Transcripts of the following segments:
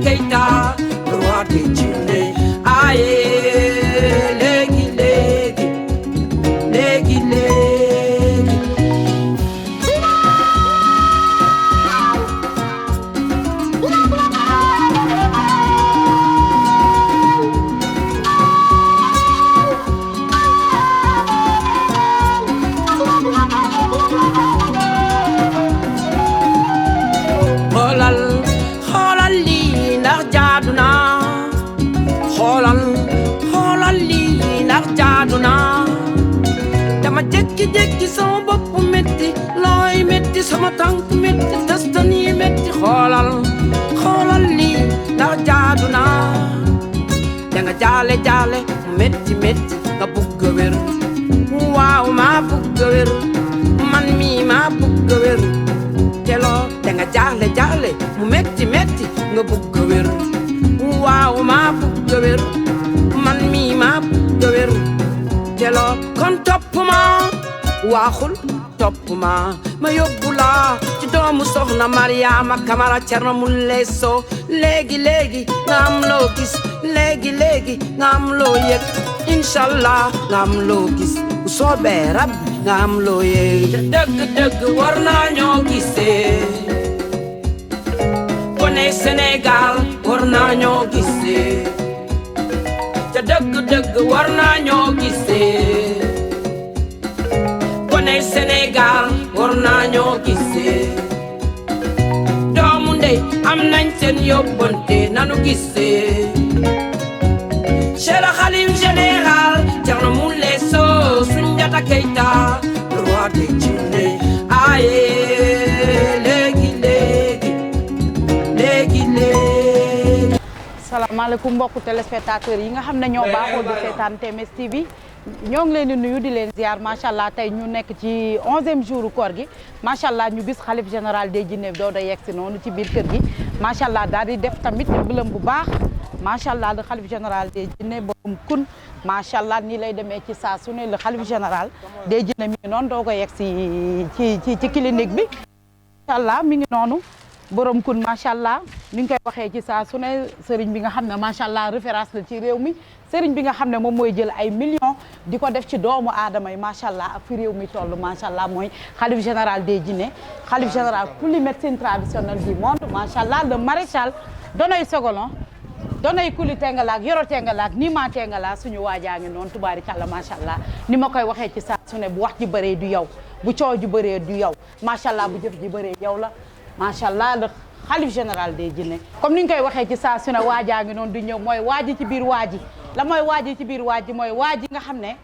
Keita le roi des djinns aye léegi léegi léegi léegi xoolal lii ndax jaadu na xoolal lii ndax jaadu na dama jékki-jékki sama bopp metti looy metti sama tànk metti testan yi metti xoolal lii ndax jaadu na danga jaale metti nga bugg a wér waaw maa bugg a wér man mii maa bugg a wér te loo danga jaale mu metti nga bugg a wér waaw maa bugg a wér man mii maa bugg a wér te loo kon topp ma waaxul topp ma yóbbu la ci doomu soxna Mariama Kamara Cerno Mulle Sow léegi nga am loo gis léegi nga am loo yëg inshallah nga am loo gis bu soobee Rabbi nga am loo yëg dëgg war naa ñoo gisee kone Sénégal war naa ñoo gisee te dëgg war naa ñoo gisee kone Sénégal war naa ñoo gisee doomu ndey am nañ seen yóbbante nanu gisee Cheikh Khalif général Thierno Moule Sow Soundiata Keita le roi des djinns aye léegi salaamaaleykum mbokku téléspectateurs yi nga xam ne ñoo baaxoo di seetaan TMS TV ñoo ngi leen di nuyu di leen ziar macha allah tey ñu nekk ci 11e jour koor gi macha allah ñu gis xalif général des jinne doo da yegg si noonu ci biir kër gi macha allah daal di def tamit bëlëm bu baax macha allah le xalif général des jinne borom kun macha allah nii lay demee ci saa su ne le xalif général des jinne mi ngi noonu doo ko yegg si ci clinique bi macha allah mi ngi noonu borom kun macha allah ni nga koy waxee ci saa su ne sëriñ bi nga xam ne macha allah référence la ci réew mi sëriñ bi nga xam ne moom mooy jël ay millions di ko def ci doomu aadama yi macha allah ak fi réew mi toll macha allah mooy xalif général des jinne xalif général pour les médecines traditionnelles du monde macha allah le maréchal Donoy Sogolon Donoy Kuli Tengalaak Yoro Tengalaak ni ma Tengala suñu waajaa ngi noonu tubaarikàlla macha allah ni ma koy waxee ci saa su ne bu wax ji bëree du yow bu coow ji bëree du yow macha allah bu jëf ji bëree yow la macha allah le xalif général des jinne comme ni ñu koy waxee ci saa su ne waajaa ngi noonu du ñëw mooy waaji ci biir waaji la mooy waaji ci biir waaji mooy waaji nga xam ne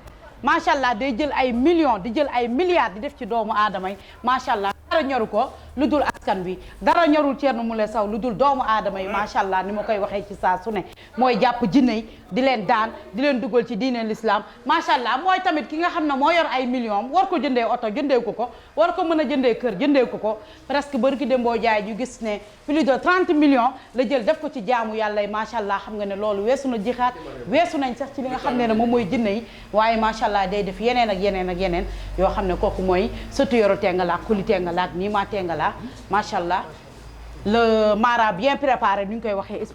macha allah day jël ay millions di jël ay milliards di def ci doomu aadama yi macha allah dara ñoru ko lu dul askan wi dara ñorul Thierno Moule Sow lu dul doomu aadama yi macha allah ni ma koy waxee ci saa su ne mooy jàpp jinne yi di leen daan di leen dugal ci diine l'islam macha allah mooy tamit ki nga xam ne moo yor ay millions war ko jëndee oto jëndee ko war ko mën a jëndee kër jëndee ko presque bari ki dem boo jaay ñu gis ne plus de 30 millions la jël def ko ci jaamu yàlla yi macha allah xam nga ne loolu weesu na jixaat weesu nañ sax ci li nga xam ne moom mooy jinne yi waaye macha allah day def yeneen ak yeneen yoo xam ne kooku mooy surtout Yoro Tengalaak Kuli Tengalaak nii ma Tengala macha allah le mara bien préparé ni ñu koy waxee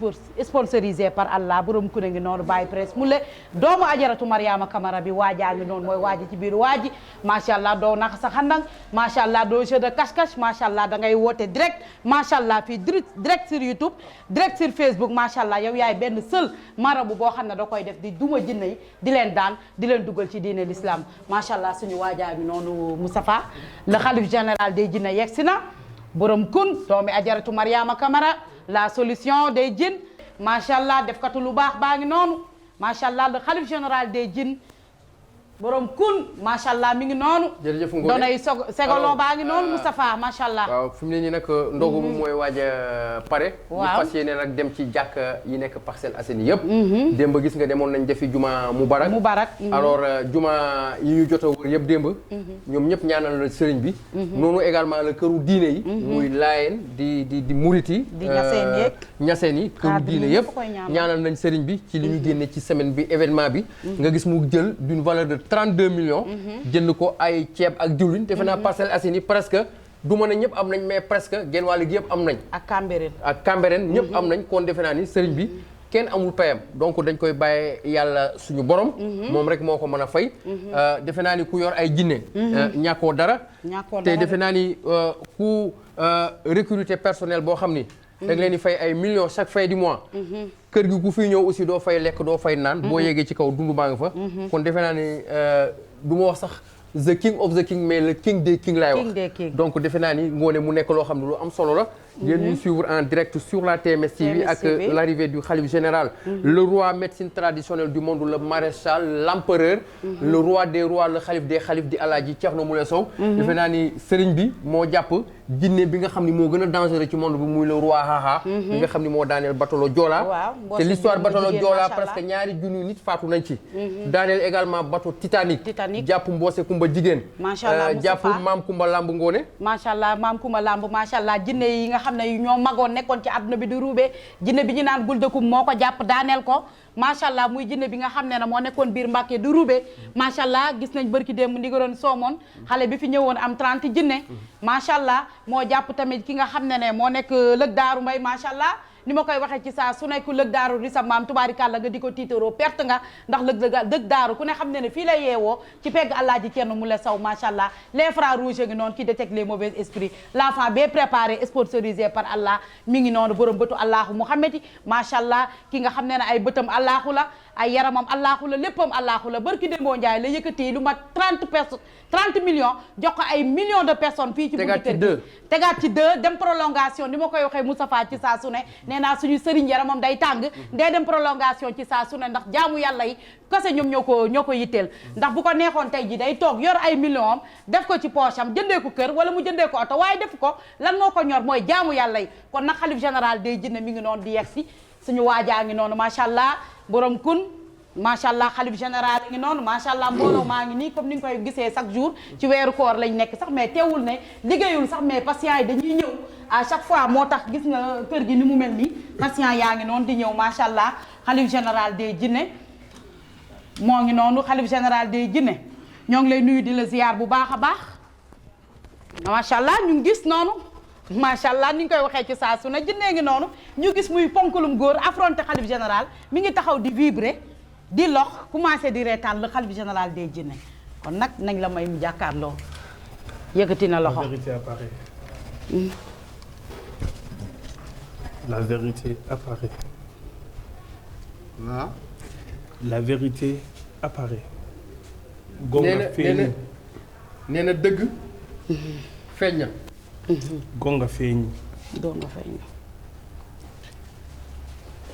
sponsorisé par Allah borom ku ne ngi noonu bàyyi presse mu le doomu ajaratu Mariama Kamara bi waajaa ngi noonu mooy waaji ci biir waaji macha allah doo naka sa xandang macha allah doo jeu de cache-cache macha allah da ngay woote direct macha allah fii direct sur YouTube direct sur Facebook macha allah yow yaay benn seul marabu boo xam ne da koy def di duma jinne yi di leen daan di leen dugal ci diine l'islam macha allah suñu waajaa ngi noonu Moustapha le khalife général des jinne yegg si na borom kun doomi ajaratu Mariama Kamara la solution des djinns macha allah def katu lu baax baa ngi noonu macha allah le khalife général des djinns borom kun macha allah mi ngi noonu. jërëjëf Ngoné doonay segolon baa ngi noonu Moustapha macha allah. waaw fi mu ne nii nag ndogu moom mooy waaj a pare. waaw ñu fas yéene nag dem ci jàkk yi nekk Parcelles Assainies yëpp. démb gis nga demoon nañ defi juma Mubarak. alors juma yi ñu jot a wër yëpp démb. ñoom ñëpp ñaanal la sëriñ bi. noonu également la këru diine yi. muy Laayeen di Muriti. di Ñaseen yeeg Ñaseen yi këru diine yëpp. ñaanal nañ sëriñ bi ci li ñu génne ci semaine bi événement bi. nga gis mu jël d'une valeur de 32 millions. jënd ko ay ceeb ak diwlin defe naa Parcelles Assainies presque du ma ne ñëpp am nañ mais presque genn wàll gi yëpp am nañ. ak Cambérène ñëpp am nañ kon defe naa ni sëriñ bi kenn amul payam donc dañ koy bàyyee yàlla suñu borom. moom rek moo ko mën a fay. defe naa ni ku yor ay jinne ñàkkoo dara. te defe naa ni ku recruter personnel boo xam ni. da nga leen di fay ay millions chaque fin du mois. kër gi ku fi ñëw aussi doo fay lekk doo fay naan. boo yeggee ci kaw dundu baa nga fa. kon defe naa ni du ma wax sax. the king of the king mais le king des kings laay wax donc defe naa ni ngoone mu nekk loo xam ne lu am solo la ngeen ñuy suivre en direct sur la TMS TV ak l'arrivée du khalife général le roi médecine traditionnelle du monde le maréchal l'empereur le roi des rois le khalife des khalifes di Alaaji Thierno Moule Sow defe naa ni sëriñ bi moo jàpp jinne bi nga xam ni moo gën a dangereux ci monde bi muy le roi Haha bi nga xam ni moo daaneel batolo Joola te l'histoire batolo Joola presque ñaari junni nit faatu nañ ci daaneel également bateau Titanic jàpp Mboose Kumba jigéen macha allah jàpp maam Kumba Lamb Ngoone macha allah maam Kumba Lamb macha allah jinne yi nga xam ne ñoo magoon nekkoon ci àdduna bi di ruubee jinne bi ñu naan gul dëkkum moo ko jàpp daaneel ko macha allah muy jinne bi nga xam ne moo nekkoon biir Mbàkke di ruubee macha allah gis nañ bërki démb ndigaroon soomoon xale bi fi ñëwoon am 30 jinne macha allah moo jàpp tamit ki nga xam ne moo nekk lëg daaru mbay macha allah ni ma koy waxee ci saa su nekk lëg daaru di sa maam tubaarikàlla nga di ko tiitaroo perte nga ndax lëg daaru ku ne xam ne fii lay yeewoo ci pegg Alaaji Thierno Moule Sow macha allah les frères rouges ngi noonu qui détectent les mauvais esprits l'enfant bien préparé sponsorisé par Allah mi ngi noonu borom bëtu Allahu Muhammad macha allah ki nga xam ne ay bëtam Allahu la ay yaramam Allahu la léppam Allahu la barki Dembo Ndiaye la yëkkati lu mat 30 millions jox ko ay millions de personnes fii ci buntu kër gi tegaat ci 2 dem prolongation ni ma koy waxee Moustapha ci saa su ne nee naa suñu sëriñ yaramam day tàng ndee dem prolongation ci saa su ne ndax jaamu yàlla yi kese ñoom ñoo ko yitteel ndax bu ko neexoon tey ji day toog yor ay millions am def ko ci poche am jëndee ko kër wala mu jëndee ko oto waaye def ko lan moo ko ñor mooy jaamu yàlla yi kon nag xalif général day jinne mi ngi noonu di yegg si suñu waajaa ngi noonu macha allah borom kun macha allah xalif général ngi noonu macha allah mbooloo maa ngi nii comme ni nga koy gisee chaque jour ci weeru koor lañ nekk sax mais teewul ne liggéeyul sax mais patients yi dañuy ñëw à chaque fois moo tax gis nga kër gi ni mu mel nii patients yaa ngi noonu di ñëw macha allah xalif général des jinne moo ngi noonu xalif général des jinne ñoo ngi lay nuyu di la ziar bu baax a baax macha allah ñu ngi gis noonu macha allah ni ñu koy waxee ci saa su ne jinnee ngi noonu ñu gis muy ponkalum góor affronté xalif général mi ngi taxaw di vibrer di lox commencé di reetaan le xalif général des jinne kon nag nañ la may mu jàkkaarloo yëkkati na loxo. La vérité apparaît. La vérité apparaît. Ah. La vérité apparaît. Gonga feeñ. nee na dëgg feeñ na. Gonga feeñ. Gonga feeñ.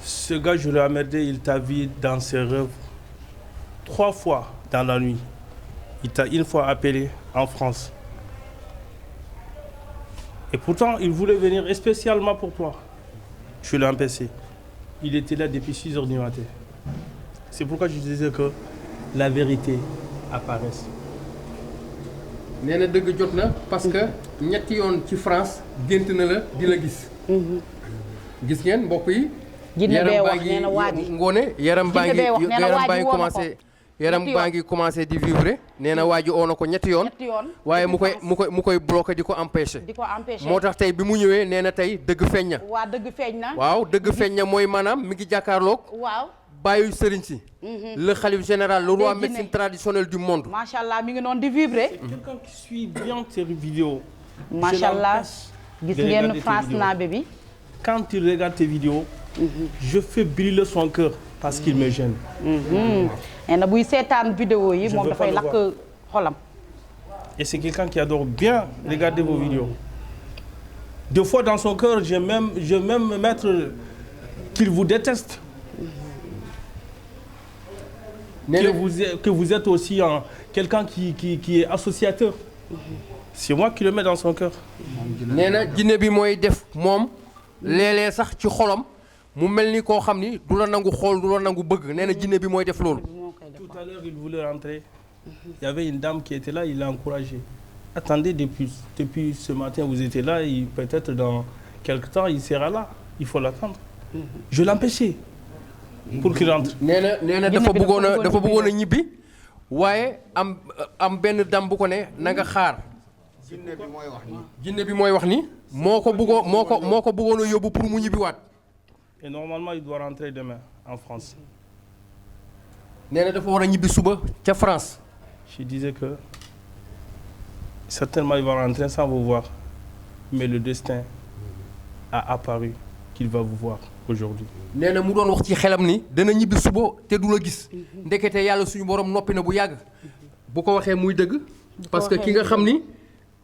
Ce gars, je l'ai emmerdé, il t'a vu dans ses rêves 3 fois dans la nuit. Il t'a une fois appelé en France. Et pourtant, il voulait venir spécialement pour toi. Je l'ai empêché. Il était là depuis 6 heures du matin. C'est pourquoi je disais que la vérité apparaisse. nee na dëgg jot na parce que ñetti yoon ci France gént na la di la gis. gis ngeen mbokk yi. yaram baa ngi ngoone yaram baa ngi commencé yaram baa ngi commencé di vibrer nee na waa ji oo na ko ñetti yoon waaye mu koy bloqué di ko empêché moo tax tey bi mu ñëwee nee na tey dëgg feeñ na waaw dëgg feeñ na mooy maanaam mi ngi jàkkaarloog bàyyi sëriñ si le khalife général le roi médecine traditionnelle du monde macha allah mi ngi noonu di vibrer quelqu'un qui suit bien tes vidéos macha allah gis ngeen France naabe bi quand il regarde tes vidéos je fais brûler son cœur parce qu'il me gêne. nee na buy seetaan vidéo yi moom dafay lakk xolam. Et c'est quelqu'un qui adore bien regarder vos vidéos. Des fois dans son cœur, je vais même mettre qu'il vous déteste. Que vous êtes aussi quelqu'un qui est associateur. C'est moi qui le mets dans son cœur. nee na jinne bi mooy def moom léeg-léeg sax ci xolam. mu mel ni koo xam ni du la nangu xool du la nangu bëgg nee na jinne bi mooy def loolu. Tout à l'heure il voulait rentrer. Il y avait une dame qui était là, il l'a encouragé. Attendez, depuis ce matin vous étiez là, et peut-être dans quelque temps il sera là. Il faut l'attendre. Je l'ai empêché pour qu'il rentre. nee na dafa bëggoon a ñibbi waaye am benn dame bu ko ne na nga xaar jinne bi mooy wax ni. jinne bi mooy wax ni moo ko bëggoon a yóbbu pour mu ñibbiwaat. Et normalement il doit rentrer demain en France. nee na dafa war a ñibbi suba ca France. Je disais que certainement il va rentrer sans vous voir, mais le destin a apparu qu'il va vous voir aujourd'hui. nee na mu doon wax ci xelam ni dana ñibbi suba te du la gis. ndekete yàlla suñu borom noppi na bu yàgg. bu ko waxee muy dëgg. parce que ki nga xam ni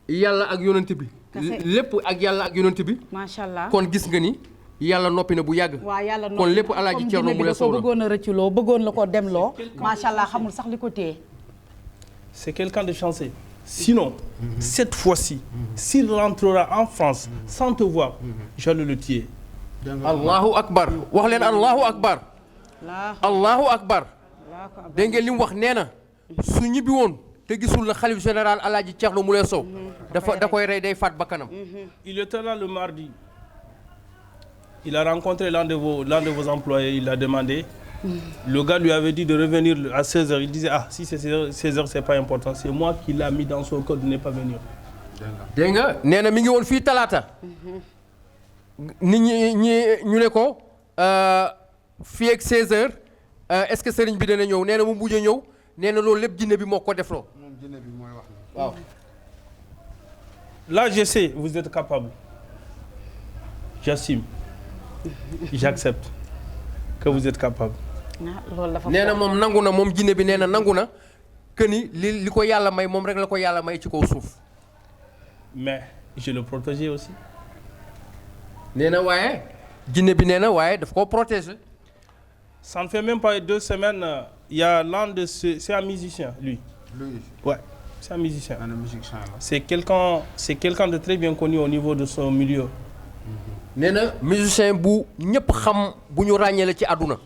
yàlla ak yonent bi. lépp ak yàlla ak yonent bi. macha allah kon gis nga ni yàlla noppi na bu yàgg. waaw yàlla noppi kon lépp Alaaji Thierno Moule Sow la bëggoon a rëcculoo bëggoon la ko demloo. macha allah xamul sax li ko téye. C'est quelqu'un de chanceux. Sinon, cette fois-ci, s'il rentrera en France sans te voir, j'allais le tuer. Allahu akbar wax leen Allahu akbar. Allahu akbar. dégg ngeen li mu wax nee na su ñibbi woon te gisul la xalif général Alaaji Thierno Moule Sow da koy rey day faat bakkanam. Il était là le mardi. Il a rencontré l'un de vos employés, il a demandé. Le gars lui avait dit de revenir à 16h. Il disait, ah, si c'est 16h, c'est pas important. C'est moi qui l'a mis dans son code de ne pas venir. dégg nga nee na mi ngi woon fii talaata. nit ñi ñu ne ko fii ak 16h est-ce que sëriñ bi dana ñëw nee na mu mujj a ñëw nee na loolu lépp jinne bi moo ko defloo. moom jinne bi mooy wax. waaw. Là, je sais, vous êtes capable. J'assume. J'accepte que vous êtes capable. nee na moom nangu na moom jinne bi nee na nangu na que ni li ko yàlla may moom rek la ko yàlla may ci kaw suuf. Mais je le protégeais aussi. nee na waaye jinne bi nee na waaye daf koo protéger. Ça ne fait même pas 2 semaines, il y a l'un de c'est un musicien, lui. Lui. Ouais, c'est un musicien. Un musicien là. C'est quelqu'un de très bien connu au niveau de son milieu. nee na musicien bu ñëpp xam bu ñu ràññee la ci àdduna.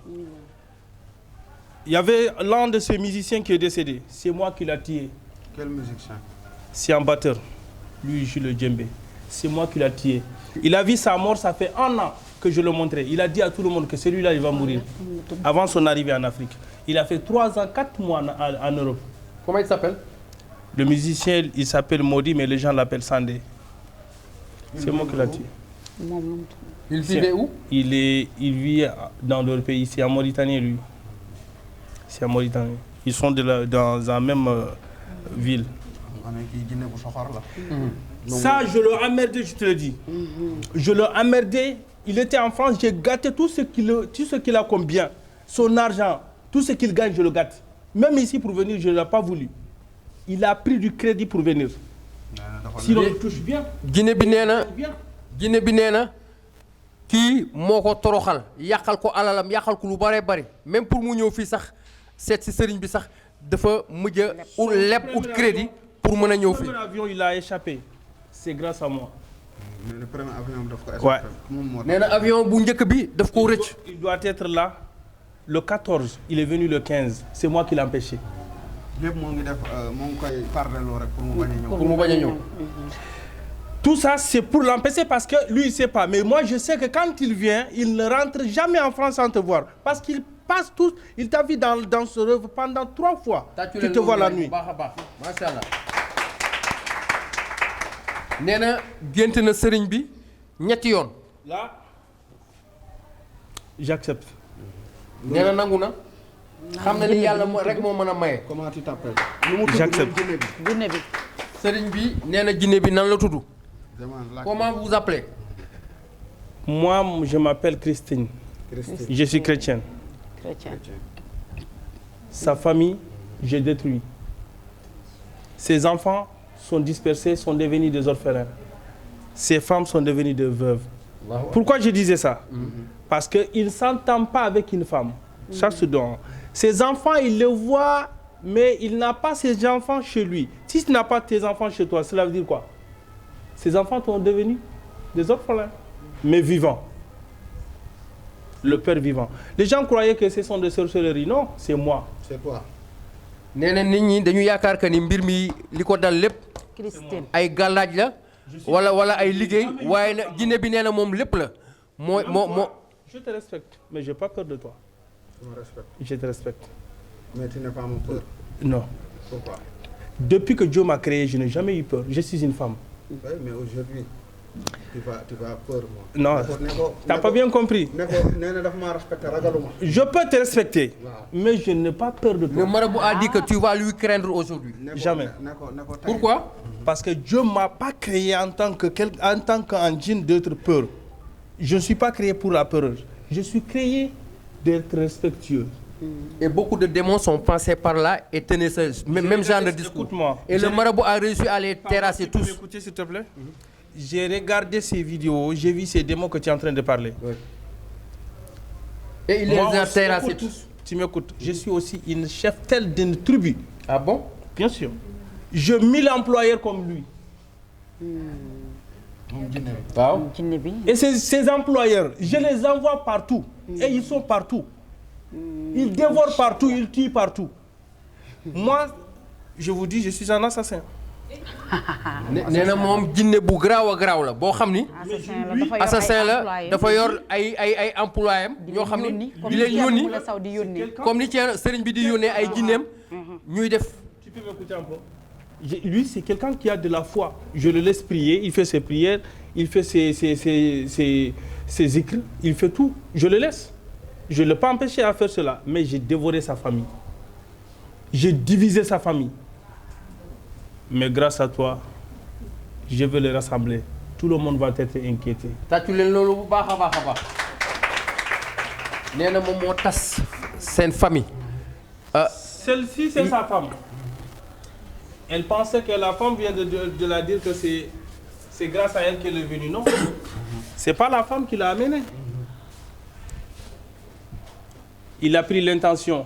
Il y avait l'un de ces musiciens qui est décédé. C'est moi qui l'ai tué. Quel musicien? C'est un batteur. Lui, je le djembé. C'est moi qui l'ai tué. Il a vu sa mort, ça fait 1 an que je le montrais. Il a dit à tout le monde que celui-là, il va mourir. Avant son arrivée en Afrique. Il a fait 3 ans, 4 mois en Europe. Comment il s'appelle? Le musicien, il s'appelle Modi, mais les gens l'appellent Sandé. C'est moi qui l'ai tué. Il vivait où? Il vit dans leur pays. C'est en Mauritanie, lui. C'est en Mauritanie. Ils sont dans la même ville. Ça, je l'ai emmerdé, je te le dis. Je l'ai emmerdé. Il était en France, j'ai gâté tout ce qu'il a comme bien. Son argent, tout ce qu'il gagne, je le gâte. Même ici, pour venir, je ne l'ai pas voulu. Il a pris du crédit pour venir. Sinon, il touche bien. Guinée bi nee na kii moo ko toroxal yàqal ko alalam yàqal ko lu bare bari même pour mu ñëw fii sax seet si sëriñ bi sax dafa mujj a leb ut crédit pour mën a ñëw fii. Le premier avion il a échappé c'est grâce à moi. Le premier avion daf ko échappé. nee na avion bu njëkk bi daf ko rëcc. Il doit être là le 14 il est venu le 15 c'est moi qui l'ai empêché. lépp moo ngi def moo ngi koy parleloo rek pour mu bañ a ñëw. pour mu bañ a ñëw. Tout ça, c'est pour l'empêcher parce que lui, il ne sait pas. Mais moi, je sais que quand il vient, il ne rentre jamais en France sans te voir. Parce qu'il passe tout, il t'a vu dans ce rêve pendant 3 fois. Tu te vois la nuit. Machallah. nee na gént na sëriñ bi ñetti yoon. Là, j'accepte. nee na nangu na. xam na ni yàlla rek moo mën a maye. Comment tu t'appelles? J'accepte. jinne bi. sëriñ bi nee na jinne bi nan la tudd. Comment vous vous appelez? Moi, je m'appelle Christine. Je suis chrétienne. Sa famille, j'ai détruit. Ses enfants sont dispersés, sont devenus des orphelins. Ses femmes sont devenues des veuves. Pourquoi je disais ça? Parce qu'il ne s'entend pas avec une femme. Ça se donne. Ses enfants, il les voit, mais il n'a pas ses enfants chez lui. Si tu n'as pas tes enfants chez toi, cela veut dire quoi? Ces enfants sont devenus des orphelins, mais vivants. Le père vivant. Les gens croyaient que ce sont des sorcelleries. Non, c'est moi. C'est toi. nee na nit ñi dañu yaakaar que ni mbir mi li ko dal lépp. Christine. ay gàllaaj la. wala ay liggéey waaye na jinne bi nee na moom lépp la. moo. Je te respecte, mais j'ai pas peur de toi. Je me respecte. Je te respecte. Mais tu n'es pas mon peur. Non. Pourquoi? Depuis que Dieu m'a créé, je n'ai jamais eu peur. Je suis une femme. Oui, mais aujourd'hui, tu vas peur, moi. Non, tu n'as pas bien compris. Je peux te respecter, mais je n'ai pas peur de toi. Le marabout a dit que tu vas lui craindre aujourd'hui. Jamais. Pourquoi? Parce que Dieu ne m'a pas créé en tant qu'un djinn d'être peur. Je ne suis pas créé pour la peur. Je suis créé d'être respectueux. Et beaucoup de démons sont passés par là et tenaient ce même genre de discours. Et le marabout a réussi à les terrasser tous. Tu peux m'écouter, s'il te plaît? J'ai regardé ces vidéos, j'ai vu ces démons que tu es en train de parler. Oui. Et il les a terrassés tous. Tu m'écoutes? Je suis aussi une chef telle d'une tribu. Ah bon? Bien sûr. Je 1000 employeurs comme lui. Et ces employeurs, je les envoie partout. Et ils sont partout. Ils dévorent partout, ils tuent partout. Moi, je vous dis, je suis un assassin. nee na moom jinne bu garaaw a garaaw la boo xam ni assassin la dafa yor ay employé am ñoo xam ni di leen yónni comme ni ci sëriñ bi di yónnee ay jinneem ñuy def. Tu peux m'écouter un peu? Lui, c'est quelqu'un qui a de la foi. Je le laisse prier, il fait ses prières, il fait ses écrits, il fait tout. Je le laisse. Je ne l'ai pas empêché à faire cela, mais j'ai dévoré sa famille. J'ai divisé sa famille. Mais grâce à toi, je vais les rassembler. Tout le monde va être inquiété. tàccu leen loolu bu baax a baax a baax. nee na moom moo tas seen famille. Celle-ci, c'est sa femme. Elle pensait que la femme vient de la dire que c'est grâce à elle qu'elle est venue. Non, c'est pas la femme qui l'a amenée. Il a pris l'intention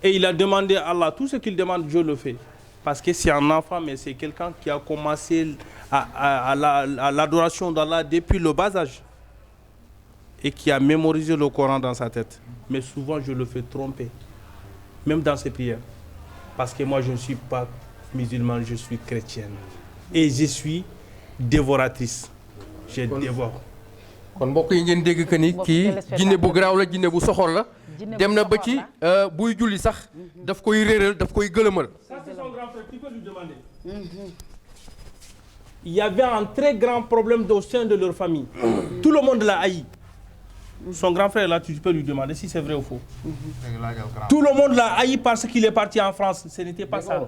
et il a demandé à Allah. Tout ce qu'il demande, Dieu le fait. Parce que c'est un enfant, mais c'est quelqu'un qui a commencé à l'adoration d'Allah depuis le bas âge. Et qui a mémorisé le Coran dans sa tête. Mais souvent, je le fais tromper. Même dans ses prières. Parce que moi, je ne suis pas musulman, je suis chrétienne. Et je suis dévoratrice. Je dévore. kon mbokk yi ngeen dégg que ni kii jinne bu garaaw la jinne bu soxor la dem na ba ci buy julli sax daf koy réeral daf koy gëlëmal. Ça c'est son grand frère, tu peux lui demander. Il y avait un très grand problème au sein de leur famille. Tout le monde l'a haï. Son grand frère là, tu peux lui demander si c'est vrai ou faux. Tout le monde l'a haï parce qu'il est parti en France. Ce n'était pas ça.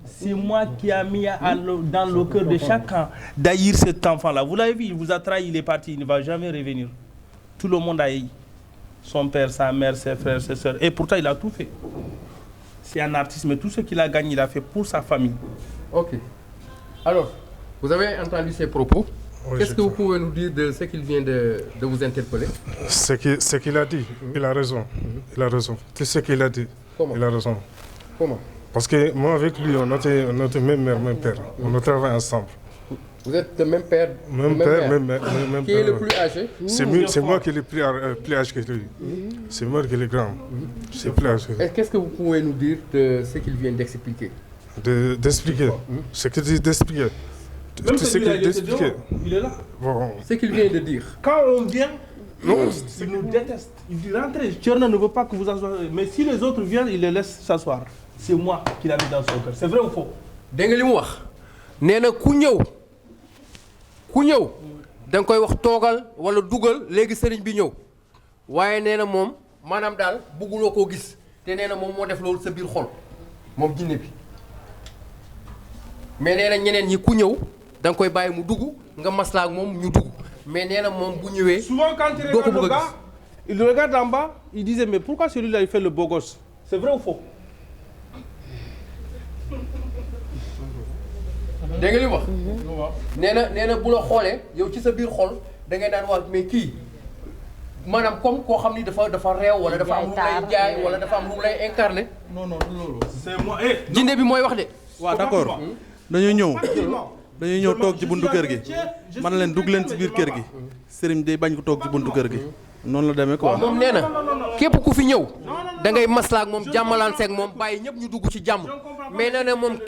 C'est moi qui ai mis dans le cœur de chacun d'haïr cet enfant-là. Vous l'avez vu, il vous a trahi, il est parti, il ne va jamais revenir. Tout le monde a haï. Son père, sa mère, ses frères, ses soeurs. Et pourtant, il a tout fait. C'est un artiste, mais tout ce qu'il a gagné, il a fait pour sa famille. Ok. Alors, vous avez entendu ses propos. Oui, qu'est-ce que vous pouvez nous dire de ce qu'il vient de vous interpeller? Ce qu'il a dit, il a raison. Il a raison. Tout ce qu'il a dit, il a raison. Comment? Parce que moi, avec lui, on était même mère, même père. On a travaillé ensemble. Vous êtes de même père? Même père, même mère. Qui est le plus âgé? C'est moi qui est le plus âgé que lui. C'est moi qui est le grand. C'est plus âgé. Qu'est-ce que vous pouvez nous dire de ce qu'il vient d'expliquer? D'expliquer. Ce qu'il dit d'expliquer. Même celui-là, il est là. Bon. Ce qu'il vient de dire. Quand on vient, il nous déteste. Il dit rentrez, Tcherno ne veut pas que vous assoyez. Mais si les autres viennent, il les laisse s'asseoir. C'est moi qui l'a mis dans son cœur. C'est vrai ou faux? dégg nga li mu wax nee na ku ñëw da nga koy wax toogal wala dugal léegi sëriñ bi ñëw waaye nee na moom maanaam daal bëgguloo koo gis te nee na moom moo def loolu sa biir xol moom jinne bi mais nee na ñeneen ñi ku ñëw da nga koy bàyyi mu dugg nga maslaa ak moom ñu dugg mais nee na moom bu ñëwee. Souvent quand il regarde le gars, il regarde en bas, il disait mais pourquoi celui-là il fait le beau gosse? C'est vrai ou faux? dégg nga li wax. nee na bu la xoolee yow ci sa biir xol da ngay naan wax mais kii maanaam comme koo xam ni dafa réew wala dafa am lu lay jaay wala dafa am lu lay incarné. non c'est moi. jinne bi mooy wax de. waaw d'accord dañuy ñëw toog ci buntu kër gi man leen dugg leen ci biir kër gi sëriñ day bañ ko toog ci buntu kër gi noonu la demee quoi. waaw moom nee na képp ku fi ñëw da ngay maslaa ak moom jàmmalante ak moom bàyyi ñëpp ñu dugg ci jàmm mais nee na moom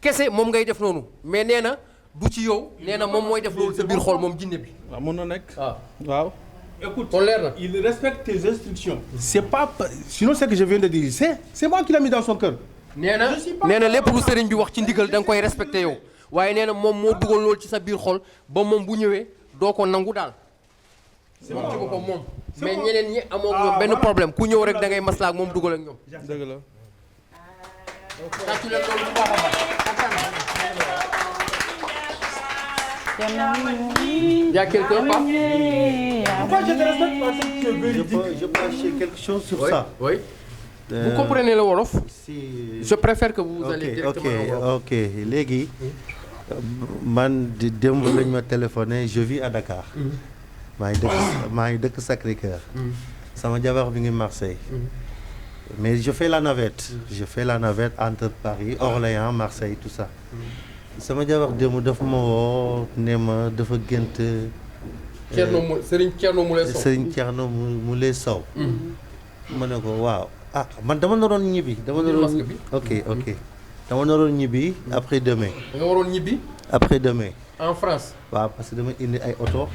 kese moom ngay def noonu mais nee na du ci yow nee na moom mooy def loolu sa biir xol moom jinne bi. waaw mën na nekk. waaw. Écoute, kon leer na. il respecte tes instructions. C'est pas sinon ce que je viens de dire, c'est moi qui l'ai mis dans son cœur. nee na lépp lu sëriñ bi wax ci ndigal da nga koy respecté yow waaye nee na moom moo dugal loolu ci sa biir xol ba moom bu ñëwee doo ko nangu daal. moom ci boppam moom. mais ñeneen ñi amoo ñoom benn problème ku ñëw rek da ngay maslaa ak moom dugal ak ñoom. dëgg la. tàccu leen loolu bu baax a baax. Il y a quelqu'un, pas? Pourquoi je te respecte parce que tu es véridique? Je peux acheter quelque chose sur Oui, ça. oui. Vous comprenez le Wolof? Si... Je préfère que vous allez directement au Wolof. Ok, léegi man démb lañ ma téléphoné, je vis à Dakar. maa ngi dëkk Sacré-Cœur. sama jabar bi ngi Marseille. Mais je fais la navette. Je fais la navette entre Paris, Orléans, Marseille, tout ça. sama jabar démb dafa ma woo ne ma dafa gént. Serigne Thierno Moulé Sow. Serigne Thierno Moulé Sow. ma ne ko waaw man dama naroon ñibbi. dama naroon ñibbi après demain. da nga waroon ñibbi. après demain. en France. waaw parce que dama indi ay oto.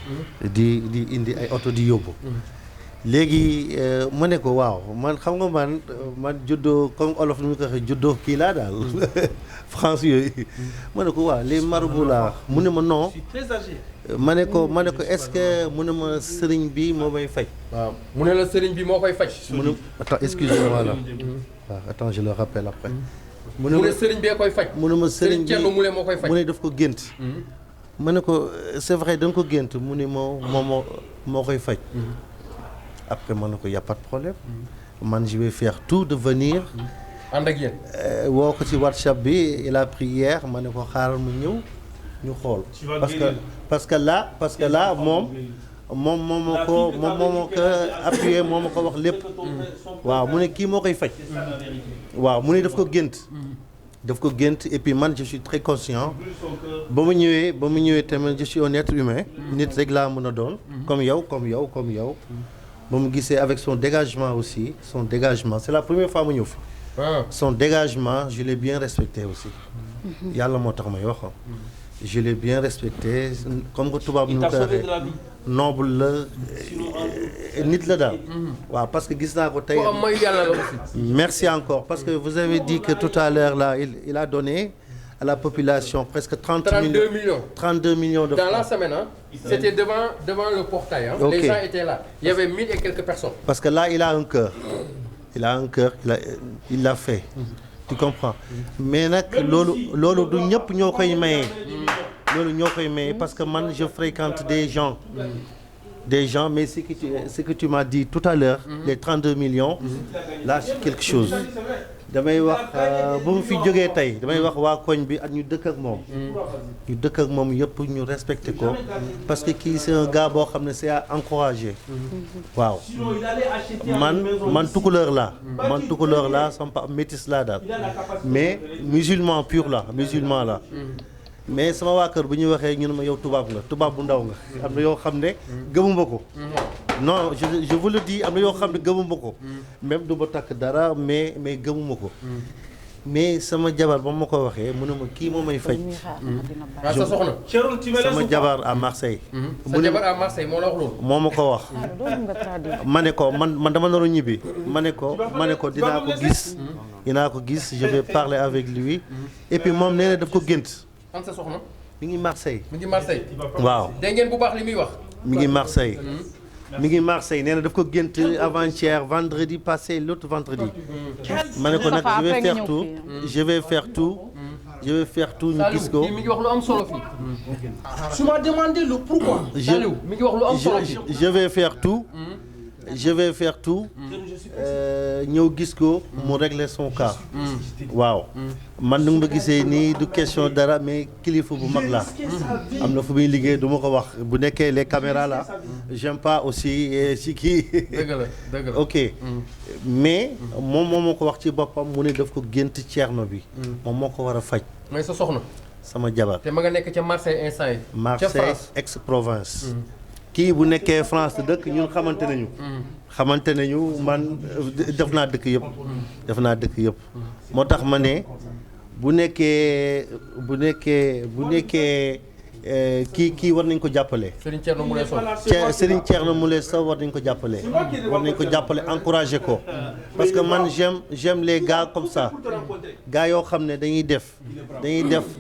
di indi ay oto di yóbbu. léegi ma ne ko waaw man xam nga man juddoo comme olof ni mu ko waxee juddoo kii laa daal France yooyu ma ne ko waaw les marabouts là mu ne ma non ma ne ko est-ce que mu ne ma sëriñ bi moo may faj. waaw mu ne la sëriñ bi moo koy faj. mu ne attends excusez-moi là waaw attends je le rappelle après. mu ne sëriñ bee koy faj. mu ne ma sëriñ bi Thierno Moulé moo koy faj. mu ne daf ko gént. ma ne ko c'est vrai da nga ko gént mu ne moo koy faj. Après, moi, il n'y a pas de problème. Moi, je vais faire tout de venir. ànd ak yéen. woo ko ci WhatsApp bi il a pris hier ma ne ko xaaral mu ñëw ñu xool. parce que là moom moo ko appuyé moo ma ko wax lépp. waaw mu ne kii moo koy faj. waaw mu ne daf ko gént. Et puis man je suis très conscient. ba mu ñëwee tamit je suis un être humain. nit rek laa mën a doon. comme yow. ba mu gisee avec son dégagement aussi c'est la première fois mu ñëw fi. son dégagement je l'ai bien respecté aussi. yàlla moo tax may wax. je l'ai bien respecté comme que tubaab nu mu ko waxee noble la nit la daal. waaw parce que gis naa ko tey. merci encore parce que vous avez dit que tout à l'heure là il a donné à la population presque 32 millions de francs. Dans la semaine, c'était devant le portail. Okay. Les gens étaient là. Il y avait 1000 et quelques personnes. Parce que là, il a un cœur. Il l'a fait. Tu comprends? Mais nag loolu du ñëpp ñoo koy maye. Parce que man je fréquente des gens, mais ce que tu m'as dit tout à l'heure, les 32 millions, là c'est quelque chose. damay wax ba mu fi jógee tey damay wax waa koñ bi ak ñu dëkk ak moom yëpp ñu respecté ko parce que kii c'est un gars boo xam ne c'est à encourager. waaw man tukulóor laa sama papa métis laa daal mais musulman la mais sama waa kër bu ñu waxee ñu ne ma yow tubaab bu ndaw nga am na yoo xam ne gëmuma ko. non je vous le dis am na yoo xam ne gëmuma ko. même du ma takk dara mais gëmuma ko. mais sama jabar ba ma ko waxee mu ne ma kii moo may faj. sa soxna. sama jabar à Marseille. sa jabar à Marseille moo la wax loolu. moo ma ko wax. ma ne ko man dama naroon ñibbi. ma ne ko dinaa ko gis je vais parler avec lui. et puis moom nee na daf ko gént. am sa soxna. mi ngi Marseille. waaw. dégg ngeen bu baax li muy wax. mi ngi Marseille nee na daf ko gént avant-hier vendredi passé l'autre vendredi. ma ne ko nag je vais faire tout ñu gis ko. mi ngi wax lu am solo fii. tu m'as demandé le pourquoi. mi ngi wax lu am solo fii. je vais faire tout ñëw gis ko mu régler son cas. waaw man nu ma gisee nii du question dara mais kilifa bu mag la am na fu muy liggéey du ma ko wax bu nekkee les caméras là j'aime pas aussi ci kii. dëgg la ok mais moom moo ko wax ci boppam mu ne daf ko gént Thierno bi. moom moo ko war a faj. mooy sa soxna. sama jabar. te ma nga nekk ca Marseille instant yi. Marseille ex-province. kii bu nekkee France dëkk ñun xamante nañu man def naa dëkk yëpp. moo tax ma ne bu nekkee kii war nañ ko jàppale. Serigne Thierno Moulé Sow. Serigne Thierno Moulé Sow war nañ ko jàppale. war nañ ko jàppale encourager ko. parce que man j'aime les gars comme ça. gars yoo xam ne dañuy def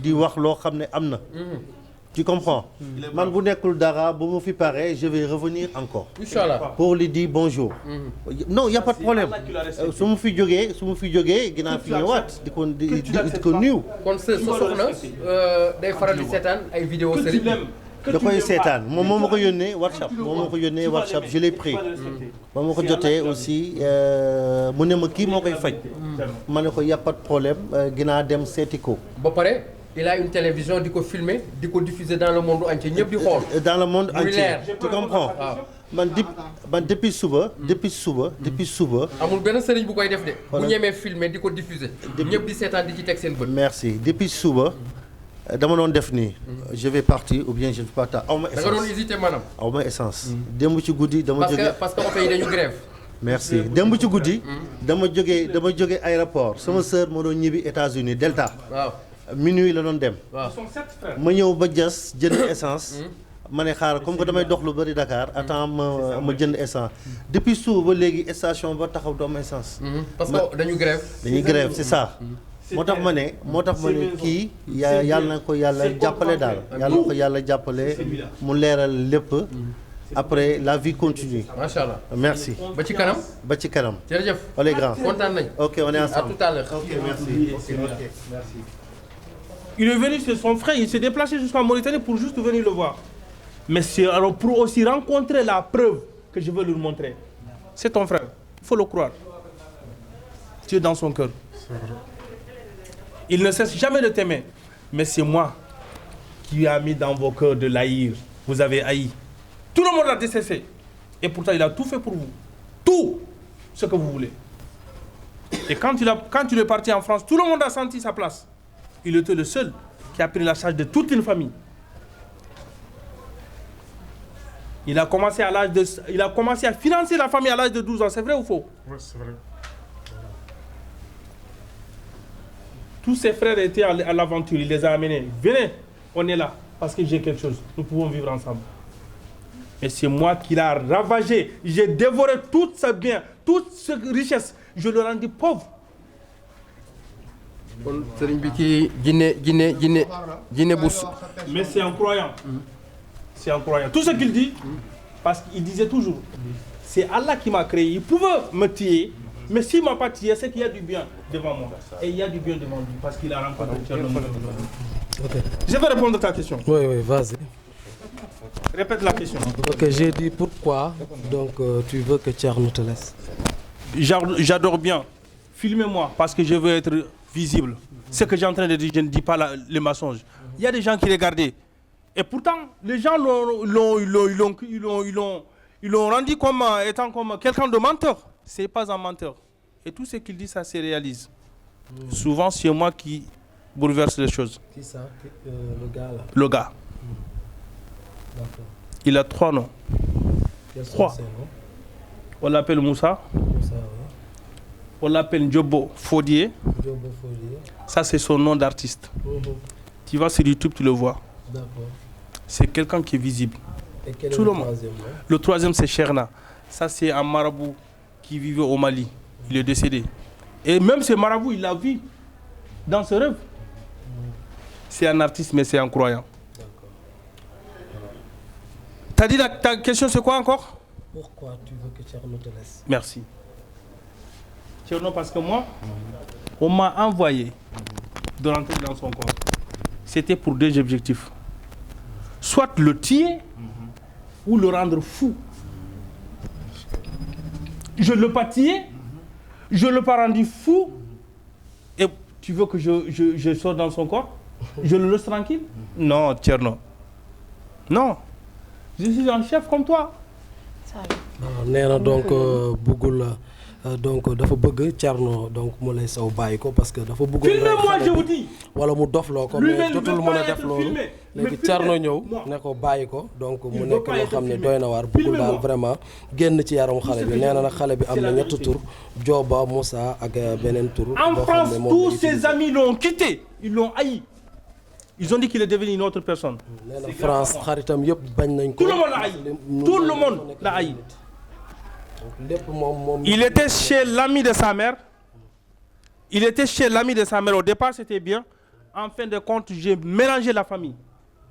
di wax loo xam ne am na. tu comprends. man bu nekkul dara bu mu fi pare je vais revenir encore. Inch'Allah. pour lui dire bonjour. non y a pas de problème. su mu fi jógee ginnaaw fi ñëwaat di ko nuyu. kon sa soxna day faral di seetaan ay vidéo Serigne. da koy seetaan moom moo ma ko yónnee WhatsApp je l'ai pris. ba ma ko jotee aussi mu ne ma kii moo koy faj. ma ne ko y a pas de problème ginnaaw dem seeti ko. ba pare. Il a une télévision di ko filmer di ko diffuser dans le monde entier ñëpp di xool. dans le monde entier tu comprends. man depuis suba. amul benn sëriñ bu koy def de. bu ñemee filmer di ko diffuser. ñëpp di seetaan di ci teg seen bët. merci depuis suba dama doon def nii. je vais partir ou bien je vais partir aw ma essence. da nga doon hésiter maanaam. aw ma essence. démb ci guddi dama jógee parce que oto yi dañu grève. merci démb ci guddi. dama jógee aéroport. sama sœur moo doon ñibbi États-Unis Delta. waaw. minuit la doon dem. waaw ma ñëw ba Diass jënd essence. ma ne xaaral comme que damay dox lu bëri Dakar. attends ma jënd essence. depuis suba ba léegi station ba taxaw doomu essence. parce que dañu grève. c'est ça. moo tax ma ne kii yàlla na ko yàlla jàppale daal. yàlla na ko yàlla jàppale mu leeral lépp. après la vie continue. Macha Allah. merci. ba ci kanam. jërëjëf. on est grand. kontaan nañ. ok on est ensemble. à tout à l'heure. ok merci. Merci. Il est venu, c'est son frère, il s'est déplacé jusqu'en Mauritanie pour juste venir le voir. Mais c'est alors pour aussi rencontrer la preuve que je veux lui montrer. C'est ton frère, il faut le croire. Tu es dans son cœur. Il ne cesse jamais de t'aimer. Mais c'est moi qui a mis dans vos cœurs de l'haïr. Vous avez haï. Tout le monde a décessé. Et pourtant, il a tout fait pour vous. Tout ce que vous voulez. Et quand il est parti en France, tout le monde a senti sa place. Il était le seul qui a pris la charge de toute une famille. Il a commencé à financer la famille à l'âge de 12 ans. C'est vrai ou faux? Oui, c'est vrai. Tous ses frères étaient à l'aventure. Il les a amenés. Venez, on est là parce que j'ai quelque chose. Nous pouvons vivre ensemble. Et c'est moi qui l'ai ravagé. J'ai dévoré tout ce bien, toute cette richesse. Je le rendis pauvre. Mais c'est un croyant. C'est un croyant. Tout ce qu'il dit, parce qu'il disait toujours, c'est Allah qui m'a créé. Il pouvait me tuer, mais s'il ne m'a pas tué, c'est qu'il y a du bien devant moi. Et il y a du bien devant lui, parce qu'il a rencontré Thierno Moulé. Okay. Je vais répondre à ta question. Oui, vas-y. Répète la question. Ok, j'ai dit pourquoi donc tu veux que Thierno te laisse. J'adore bien. Filmez-moi parce que je veux être visible. Ce que j'ai en train de dire, je ne dis pas les mensonges. Il y a des gens qui regardaient. Et pourtant, les gens ils l'ont rendu comme étant comme quelqu'un de menteur. Ce n'est pas un menteur. Et tout ce qu'il dit, ça se réalise. Souvent, c'est moi qui bouleverse les choses. Qui ça? Le gars là? Le gars. Il a 3 noms. 3. On l'appelle Moussa. On l'appelle Djobo Fodier. Ça, c'est son nom d'artiste. Tu vas sur YouTube, tu le vois. C'est quelqu'un qui est visible. Et quel est le troisième? Le troisième, c'est Cherna. Ça, c'est un marabout qui vivait au Mali. Il est décédé. Et même ce marabout, il l'a vu dans ce rêve. C'est un artiste, mais c'est un croyant. T'as dit ta question, c'est quoi encore? Pourquoi tu veux que Thierno te laisse? Merci. Thierno, parce que moi, on m'a envoyé de rentrer dans son corps. C'était pour 2 objectifs. Soit le tuer ou le rendre fou. Je ne l'ai pas tué, je ne l'ai pas rendu fou. Et tu veux que je sorte dans son corps? Je le laisse tranquille? Non, Thierno. Non. Je suis un chef comme toi. nee na donc bëggul donc dafa bëgg Thierno donc Moulé Sow bàyyi ko parce que dafa bëggoon. filmez-moi je vous dis. wala mu dofloo ko mais dootul mën a def loolu. léegi Thierno ñëw ne ko bàyyi ko donc mu nekk loo xam ne doy na waar bëggul daal vraiment génn ci yaram xale bi nee na nag xale bi am na 2 tur Dioba Moussa ak beneen tur. En France tous ses amis l'ont quitté, ils l'ont haï. Ils ont dit qu'il est devenu une autre personne. France, tout le monde l'a haï. Tout le monde l'a haï. Il était chez l'ami de sa mère. Il était chez l'ami de sa mère. Au départ, c'était bien. En fin de compte, j'ai mélangé la famille.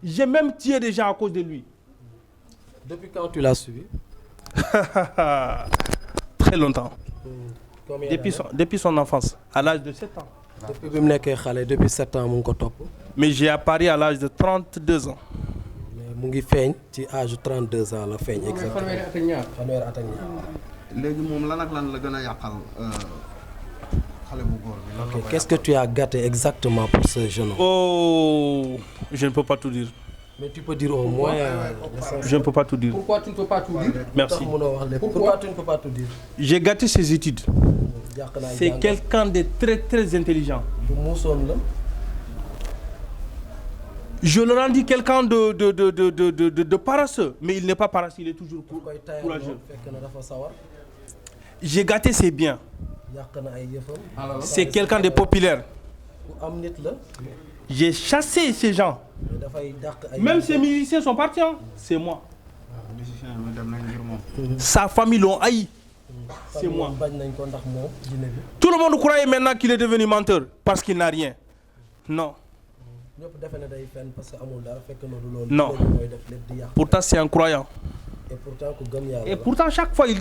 J'ai même tué des gens à cause de lui. Depuis quand tu l'as suivi? Très longtemps. Depuis son enfance, à l'âge de 7 ans. Depuis 7 ans, mais j'ai apparu à l'âge de 32 ans. mu ngi feeñ ci âge 32 ans la feeñ exactement. fanweeri at ak ñaar. léegi moom lan ak lan la gën a yàqal xale bu góor bi. Ok, qu'est-ce que tu as gâté exactement pour ce jeune homme? Oh, je ne peux pas tout dire. Mais tu peux dire au moins. Je ne peux pas tout dire. Pourquoi tu ne peux pas tout dire? Merci. Pourquoi tu ne peux pas tout dire? J'ai gâté ses études. C'est quelqu'un de très très intelligent. Je le rendis quelqu'un de paresseux, mais il n'est pas paresseux, il est toujours courageux. J'ai gâté ses biens. C'est quelqu'un de populaire. J'ai chassé ces gens. Même ces musiciens sont partis, hein. C'est moi. Sa famille l'ont haï. C'est moi. Tout le monde croyait maintenant qu'il est devenu menteur parce qu'il n'a rien. Non. Non. Pourtant, c'est un croyant. Et pourtant, chaque fois, il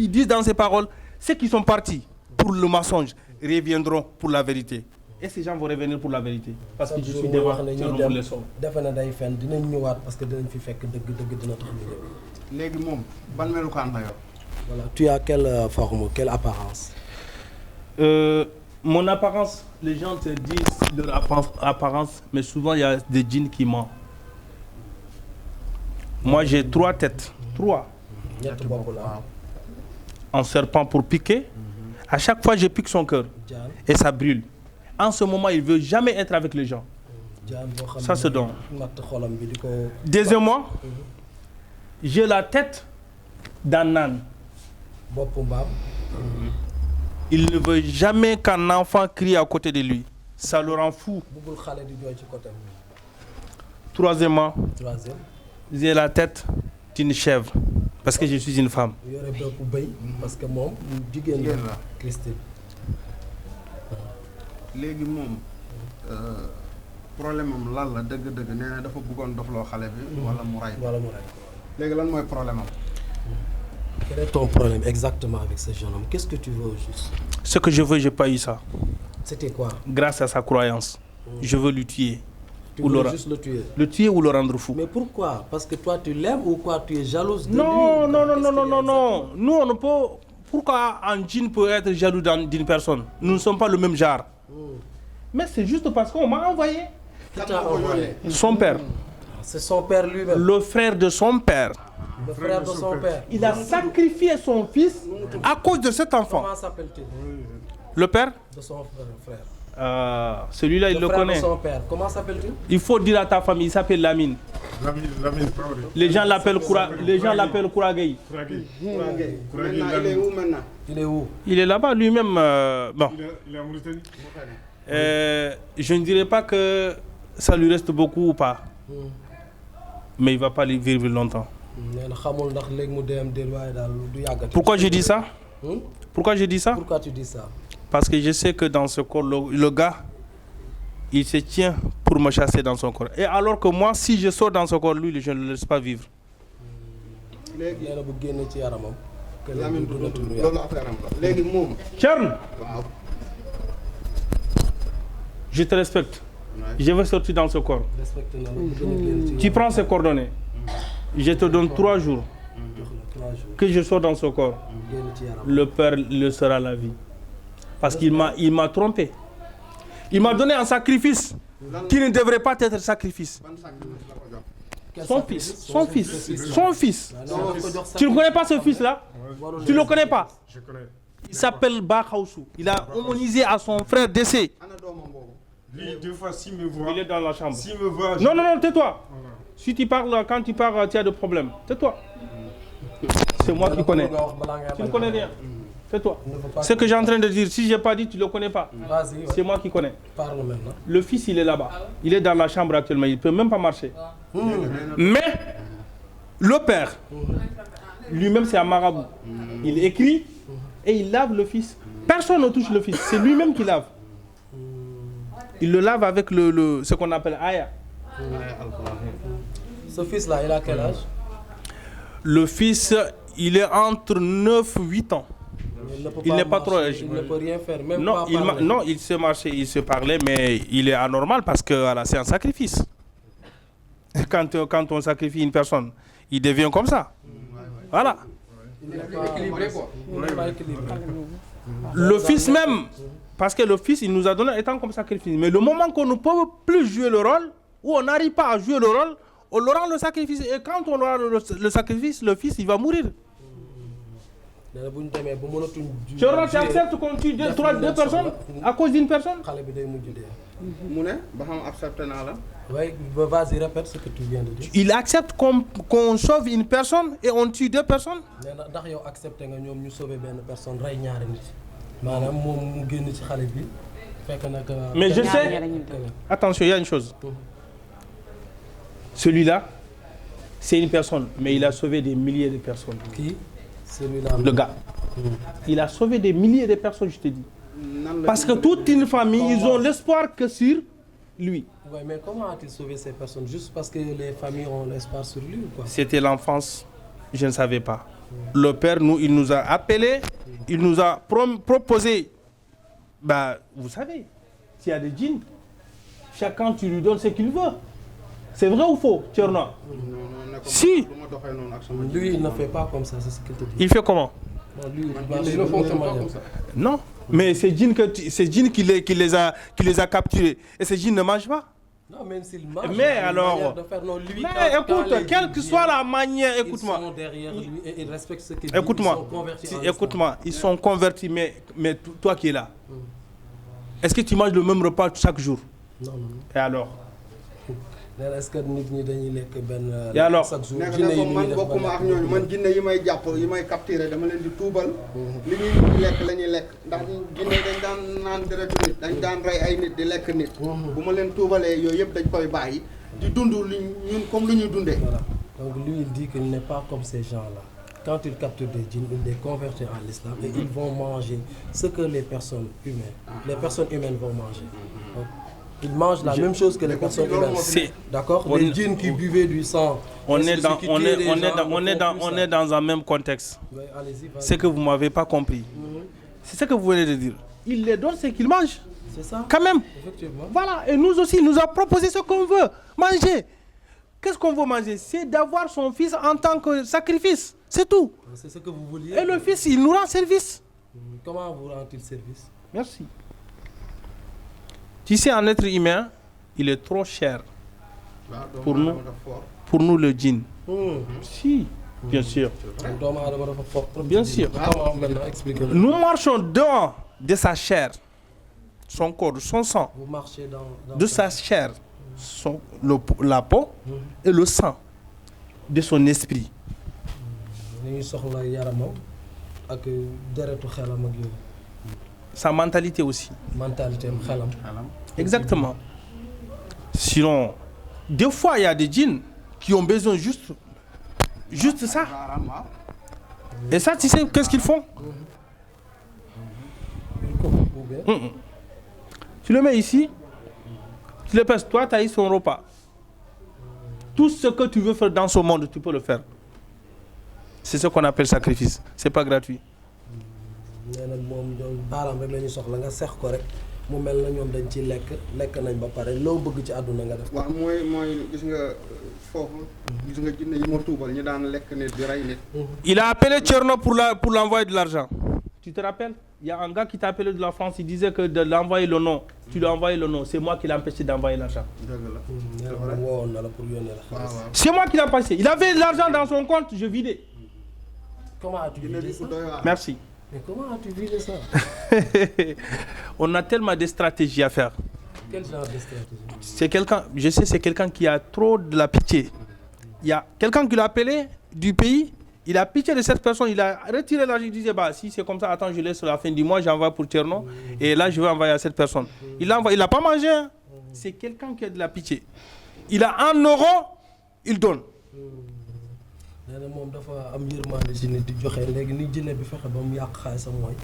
dit dans ses paroles, ceux qui sont partis pour le mensonge reviendront pour la vérité. Et ces gens vont revenir pour la vérité. Parce que je suis devant les sommes. Voilà. Tu as quelle forme, quelle apparence? Mon apparence, les gens te disent leur apparence, mais souvent il y a des djinns qui mentent. Moi j'ai 3 têtes. 3. Un serpent pour piquer. À chaque fois je pique son cœur. Et ça brûle. En ce moment, il ne veut jamais être avec les gens. Ça se donne. Deuxièmement, j'ai la tête d'un âne. Il ne veut jamais qu'un enfant crie à côté de lui. Ça le rend fou. Troisièmement, j'ai la tête d'une chèvre. Parce que je suis une femme. léegi moom problème am lan la dëgg-dëgg nee na dafa bëggoon dofloo xale bi wala mu rey léegi lan mooy problème am. Quel est ton problème exactement avec ce jeune homme? Qu'est-ce que tu veux au juste? Ce que je veux, j'ai pas eu ça. C'était quoi? Grâce à sa croyance. Je veux le tuer. Tu veux juste le tuer? Le tuer ou le rendre fou. Mais pourquoi? Parce que toi tu l'aimes ou quoi? Tu es jalouse de lui? Non. Nous on ne peut... Pourquoi un djinn peut être jaloux d'une personne? Nous ne sommes pas le même genre. Mais c'est juste parce qu'on m'a envoyé. Son père. C'est son père lui-même. Le frère de son père. Le frère de son père. Il a sacrifié son fils à cause de cet enfant. Comment s'appelle-t-il? Le père de son frère. Celui-là, il le connaît. De son père. Comment s'appelle-t-il? Il faut dire à ta famille, il s'appelle Lamine. Les gens l'appellent Kouragei. Il est où maintenant? Il est où? Il est là-bas lui-même. Bon. Il est en Mauritanie. Je ne dirais pas que ça lui reste beaucoup ou pas. Mais il ne va pas vivre longtemps. Pourquoi je dis ça? Pourquoi je dis ça? Pourquoi tu dis ça? Parce que je sais que dans ce corps, le gars, il se tient pour me chasser dans son corps. Et alors que moi, si je sors dans son corps, lui, je ne le laisse pas vivre. Tchern, je te respecte. Je vais sortir dans ce corps. Tu prends ces coordonnées. Je te donne 3 jours que je sors dans ce corps. Le père le sera la vie. Parce qu'il m'a trompé. Il m'a donné un sacrifice qui ne devrait pas être sacrifice. Son fils. Tu ne connais pas ce fils-là? Tu ne le connais pas? Je connais. Il s'appelle Bakhaoussou. Il a homonisé à son frère décès. Lui, 2 fois, s'il me voit. Il est dans la chambre. S'il me voit. Non, tais-toi. Si tu parles, quand tu parles, tu as des problèmes. Tais-toi. C'est moi qui connais. Tu ne connais rien. Tais-toi. Ce que j'ai en train de dire, si je n'ai pas dit, tu ne le connais pas. Vas-y. C'est moi qui connais. Parle maintenant. Le fils, il est là-bas. Il est dans la chambre actuellement. Il ne peut même pas marcher. Mais le père, lui-même, c'est un marabout. Il écrit et il lave le fils. Personne ne touche le fils. C'est lui-même qui lave. Il le lave avec ce qu'on appelle aya. Ce fils-là, il a quel âge? Le fils, il est entre 9 et 8 ans. Il n'est pas trop âgé. Il ne peut rien faire, même non, pas parler. Non, il sait marcher, il sait parler, mais il est anormal parce que voilà, c'est un sacrifice. Quand on sacrifie une personne, il devient comme ça. Voilà. Le fils même, parce que le fils, il nous a donné étant comme sacrifice. Mais le moment qu'on ne peut plus jouer le rôle, ou on n'arrive pas à jouer le rôle, on leur rend le sacrifice. Et quand on aura le sacrifice, le fils, il va mourir. Tu acceptes qu'on tue deux personnes à cause d'une personne? Oui, vas-y, répète ce que tu viens de dire. Il accepte qu'on sauve une personne et on tue deux personnes? Mais je sais, attention, il y a une chose. Celui-là, c'est une personne, mais il a sauvé des milliers de personnes. Qui? Celui-là. Le gars. Il a sauvé des milliers de personnes, je te dis. Parce que toute une famille, ils ont l'espoir que sur lui. Oui, mais comment a-t-il sauvé ces personnes? Juste parce que les familles ont l'espoir sur lui ou quoi? C'était l'enfance, je ne savais pas. Le père, il nous a appelés, il nous a proposé. Bah, vous savez, s'il y a des djinns, chacun tu lui donnes ce qu'il veut. C'est vrai ou faux, Tcherno? Si. Lui, il ne fait pas comme ça, c'est ce qu'il te dit. Il fait comment? Non, lui, il ne fonctionne pas comme ça. Non, mais ces djinns qui les a capturés. Et ces djinns ne mangent pas. Non, même s'ils mangent. Mais alors, mais écoute, quelle que soit la manière, écoute-moi. Ils sont derrière lui et ils respectent ce qu'il dit. Écoute-moi, ils sont convertis, mais toi qui es là, est-ce que tu manges le même repas chaque jour? Non, non. Et alors? Est-ce que nit ñi dañuy lekk benn et alors man bokkuma ak ñooñu man jinne yi may jàpp yi may capturé dama leen di tuubal li ñuy lekk la ñuy lekk ndax jinne dañ daan naan deretu nit dañ daan rey ay nit di lekk nit bu ma leen tuubalee yooyu yëpp dañ koy bàyyi di dund li ñun comme lu ñuy dundee. Donc lui il dit qu'il n'est pas comme ces gens-là. Quand ils capturent des djinns, ils les convertissent en l'islam et ils vont manger ce que les personnes humaines vont manger. Donc, ils mangent la même chose que les personnes humaines. D'accord? Les djinns qui buvaient du sang. On est dans un même contexte. Ouais, allez-y, vas-y. Ce que vous ne m'avez pas compris. C'est ce que vous venez de dire. Il les donne ce qu'ils mangent. C'est ça. Quand même. Effectivement. Voilà. Et nous aussi, il nous a proposé ce qu'on veut manger. Qu'est-ce qu'on veut manger? C'est d'avoir son fils en tant que sacrifice. C'est tout. C'est ce que vous vouliez. Et le fils, il nous rend service. Comment vous rend-il service? Merci. Tu sais, un être humain, il est trop cher pour nous le djinn. Si, bien sûr. Bien sûr. Nous marchons dehors de sa chair, son corps, son sang, vous marchez dans de sa chair, la peau et le sang de son esprit. Sa mentalité aussi. Exactement. Sinon, des fois, il y a des djinns qui ont besoin juste ça. Et ça, tu sais, qu'est-ce qu'ils font? Tu le mets ici, tu le pèses, toi, tu as eu son repas. Tout ce que tu veux faire dans ce monde, tu peux le faire. C'est ce qu'on appelle sacrifice. C'est pas gratuit. mu mel na ñoom dañ ci lekk nañ ba pare loo bëgg ci àdduna nga def. waaw mooy gis nga foofu gis nga jinne yi ma tuubal ñu daan lekk nit di rey nit. Il a appelé Tcherno pour l'envoyer de l'argent. Tu te rappelles? Il y a un gars qui t'a appelé de la France, il disait que de l'envoyer le nom. Tu lui as envoyé le nom, c'est moi qui l'ai empêché d'envoyer l'argent. C'est moi qui l'ai empêché. Il avait l'argent dans son compte, je vidais. Comment as-tu vidé ça? Merci. Mais comment as-tu vidé ça? On a tellement de stratégies à faire. Quel genre de stratégie? C'est quelqu'un, c'est quelqu'un qui a trop de la pitié. Il y a quelqu'un qui l'a appelé du pays, Il a pitié de cette personne, il a retiré l'argent, il disait, bah, si c'est comme ça, attends, je laisse la fin du mois, j'envoie pour Thierno, et là, je vais envoyer à cette personne. Il n'a pas mangé, hein. C'est quelqu'un qui a de la pitié. Il a 1 euro, il donne. nee na moom dafa am yërmande si nit di joxe léegi ni jinne bi fexe ba mu yàq xaalisam mooy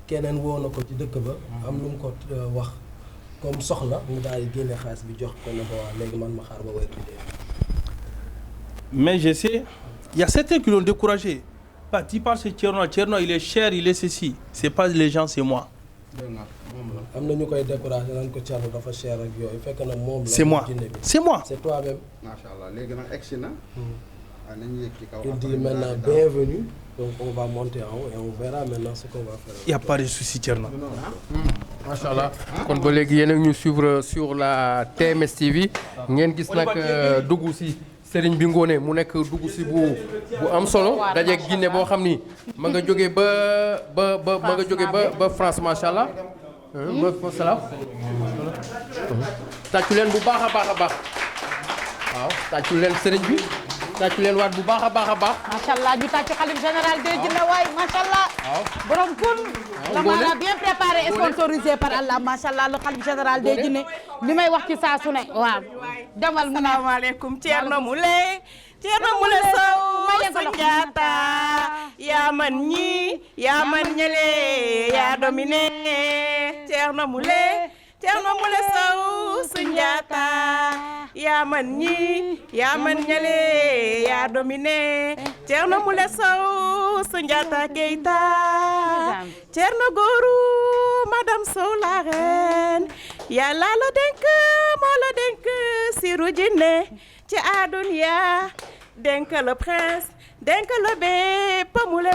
keneen woo na ko ci dëkk ba am lu mu ko wax comme soxla mu daal di génne xaalis bi jox ko ne ko waa léegi man ma xaar ba weer bi dee. Mais je sais, il y a certains qui l'ont découragé. Bah, tu parles de Thierno, il est cher, il est ceci. C'est pas les gens, c'est moi. am na ñu koy découragé naan ko Thierno dafa cher ak yooyu fekk na moom la. C'est moi, c'est moi. C'est toi-même. macha allah léegi nag egsi na. nañu yëg ci kaw. Il dit maintenant bienvenue. Donc on va monter en haut et on verra maintenant ce qu'on va faire. Il n'y a pas de souci, Thierno. macha allah kon ba léegi yéen a ngi ñu suivre sur la TMS TV ngeen gis nag dugg si Serigne bi Ngoné mu nekk dugg si bu am solo dajeeg Guinée boo xam ni ma nga jógee ba France macha allah. ba salaam. tàccu leen bu baax a baax. waaw tàccu leen Serigne bi. tàccu leen waat bu baax a baax. macha allah ñu tàccu xalif général de Djinné waay macha allah. borom kun. la mara bien préparé et sponsorisé par Allah macha allah le xalif général de Djinné li may wax ci saa su ne. waaw demal mu ne. asalaamaaleykum Thierno Moule Sow Sunjata yaa man ñi yaa man ñële yaa dominé Thierno Moule Sow Sunjata yaa man ñi yaa man ñële yaa dominé Thierno Moule Sow Sunjata Keita Thierno Goru Madame Sow la reine Yàlla la dénk moo la dénk Siru Djinné ci àdduna dénk le prince dénk le bépp mule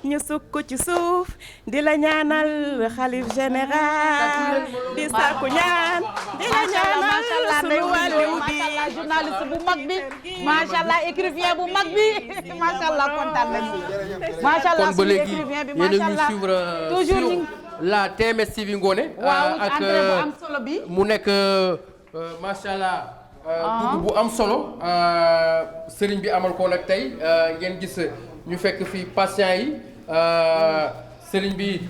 ñu sukk ci suuf di la ñaanal xalif général di sàkku ñaan di la ñaanal sunu wàllu bi journaliste bu mag bi macha allah écrivain bu mag bi macha allah kontaan nañu macha allah kon ba léegi yéen a ngi suivre sur la TMS TV Ngoné ak am solo bi mu nekk macha allah dugg bu am solo sëriñ bi amal ko nag tey ngeen gis ñu fekk fi patient yi sëriñ bi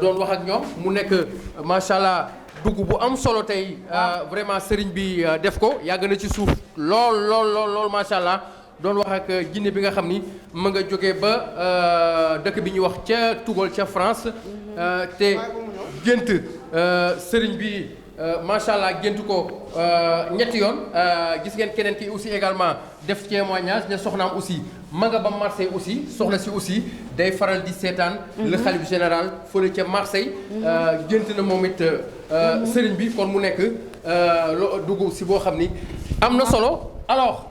doon wax ak ñoom mu nekk macha allah dugg bu am solo tey vraiment sëriñ bi def ko yàgg na ci suuf lool macha allah doon wax ak Guinée bi nga xam ni ma nga jógee ba dëkk bi ñuy wax ca Tugal ca France te gént sëriñ bi macha allah gént ko ñetti yoon gis ngeen keneen ki aussi également def témoignage ne soxnaam aussi ma nga ba Marseille aussi soxna si aussi day faral di seetaan le khalife général fële ca Marseille gént na moom it sëriñ bi kon mu nekk loo dugg si boo xam ni am na solo alors